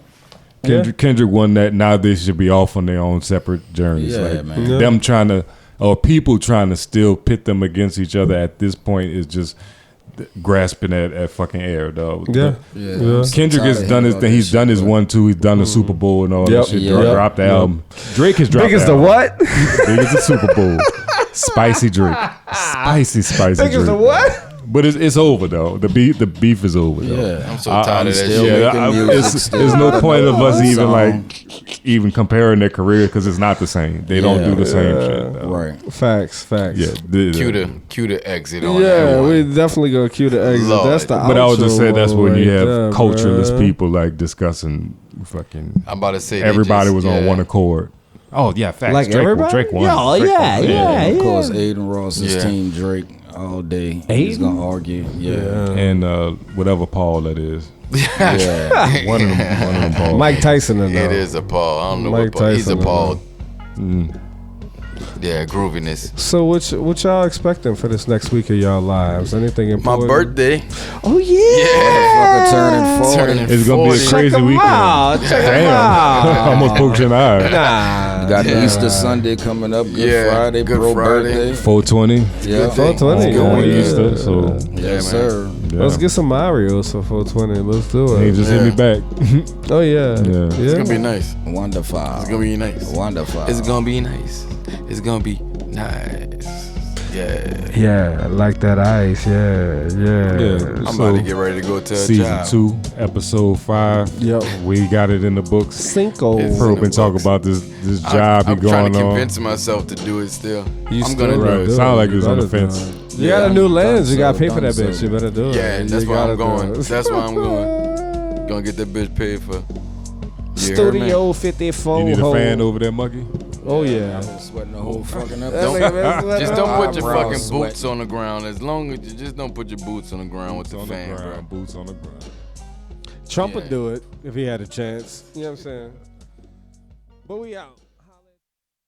Kendrick won that. Now they should be off on their own separate journeys. Yeah, like, man. Them trying to, or people trying to still pit them against each other at this point is just grasping at fucking air, dog. Yeah. Kendrick has done his thing. He's done his 1-2. He's done the Super Bowl and all that shit. Dropped the album. Drake has dropped Big as the the album. what? Big as the Super Bowl. Spicy Drake. Spicy Big Drake. as the what? But it's over though. The beef is over though. Yeah. I'm so tired of that still shit. making music, There's no still point of us one even song. even comparing their career because it's not the same. They don't do the same shit. Though. Right. Facts. Yeah. Cue the exit on that Yeah, one. we definitely gonna cue the exit. Lord. That's the. But I was just saying that's when you right have there, cultureless bruh. people like discussing fucking. I'm about to say they everybody just- was on yeah. one accord. Oh yeah, facts. Like Drake, everybody? Drake won. Yeah, Drake yeah, won. yeah. Of course, Aiden Ross's Yeah. team Drake all day. He's gonna argue. Yeah. And whatever Paul that is. Yeah. One of them Paul. Mike Tyson and It is a Paul. I don't know Mike what Paul. He's a Tyson, Paul. Mm. Yeah, grooviness. So what y'all expecting for this next week of y'all lives? Anything My important? birthday. Oh yeah. Motherfucker turning 40. It's gonna be a 40. crazy Check 'em weekend. out. Check 'em Damn. out. Almost poked your eye. Nah. You got Easter Sunday coming up. Good Yeah, Friday. Good bro Friday. birthday. 420. Yeah. 420. On Yeah. Easter, so Yes, sir. yeah. Let's get some Marios for 420. Let's do He it. just hit me back. Oh yeah. Yeah. It's gonna be nice. Wonderful. It's gonna be nice. Wonderful. It's gonna be nice. It's gonna be nice. Yeah. Yeah, I like that ice. Yeah. I'm about to get ready to go to a Season job. 2, episode 5. Yep. We got it in the books. Cinco. It's Pro in the been talking books. about this job I'm he trying going to on. convince myself to do it still. You I'm still gonna gotta Right. do Sound it. like he was on the gotta do fence. it. You got a new lens. You gotta pay for that done bitch. so. You better do it. Yeah, that's You where I'm gotta do going. it. That's where I'm going. Gonna get that bitch paid for. You heard me? Studio 54. You need a ho. fan over there, Muggy? Oh yeah. I've been sweating the whole fucking That episode. nigga been sweating Just the don't whole put your eyebrows fucking sweating. boots on the ground. As long as you just don't put your boots on the ground with the On the fan, bro. ground, boots on the ground. Trump Yeah. would do it if he had a chance. You know what I'm saying? But we out.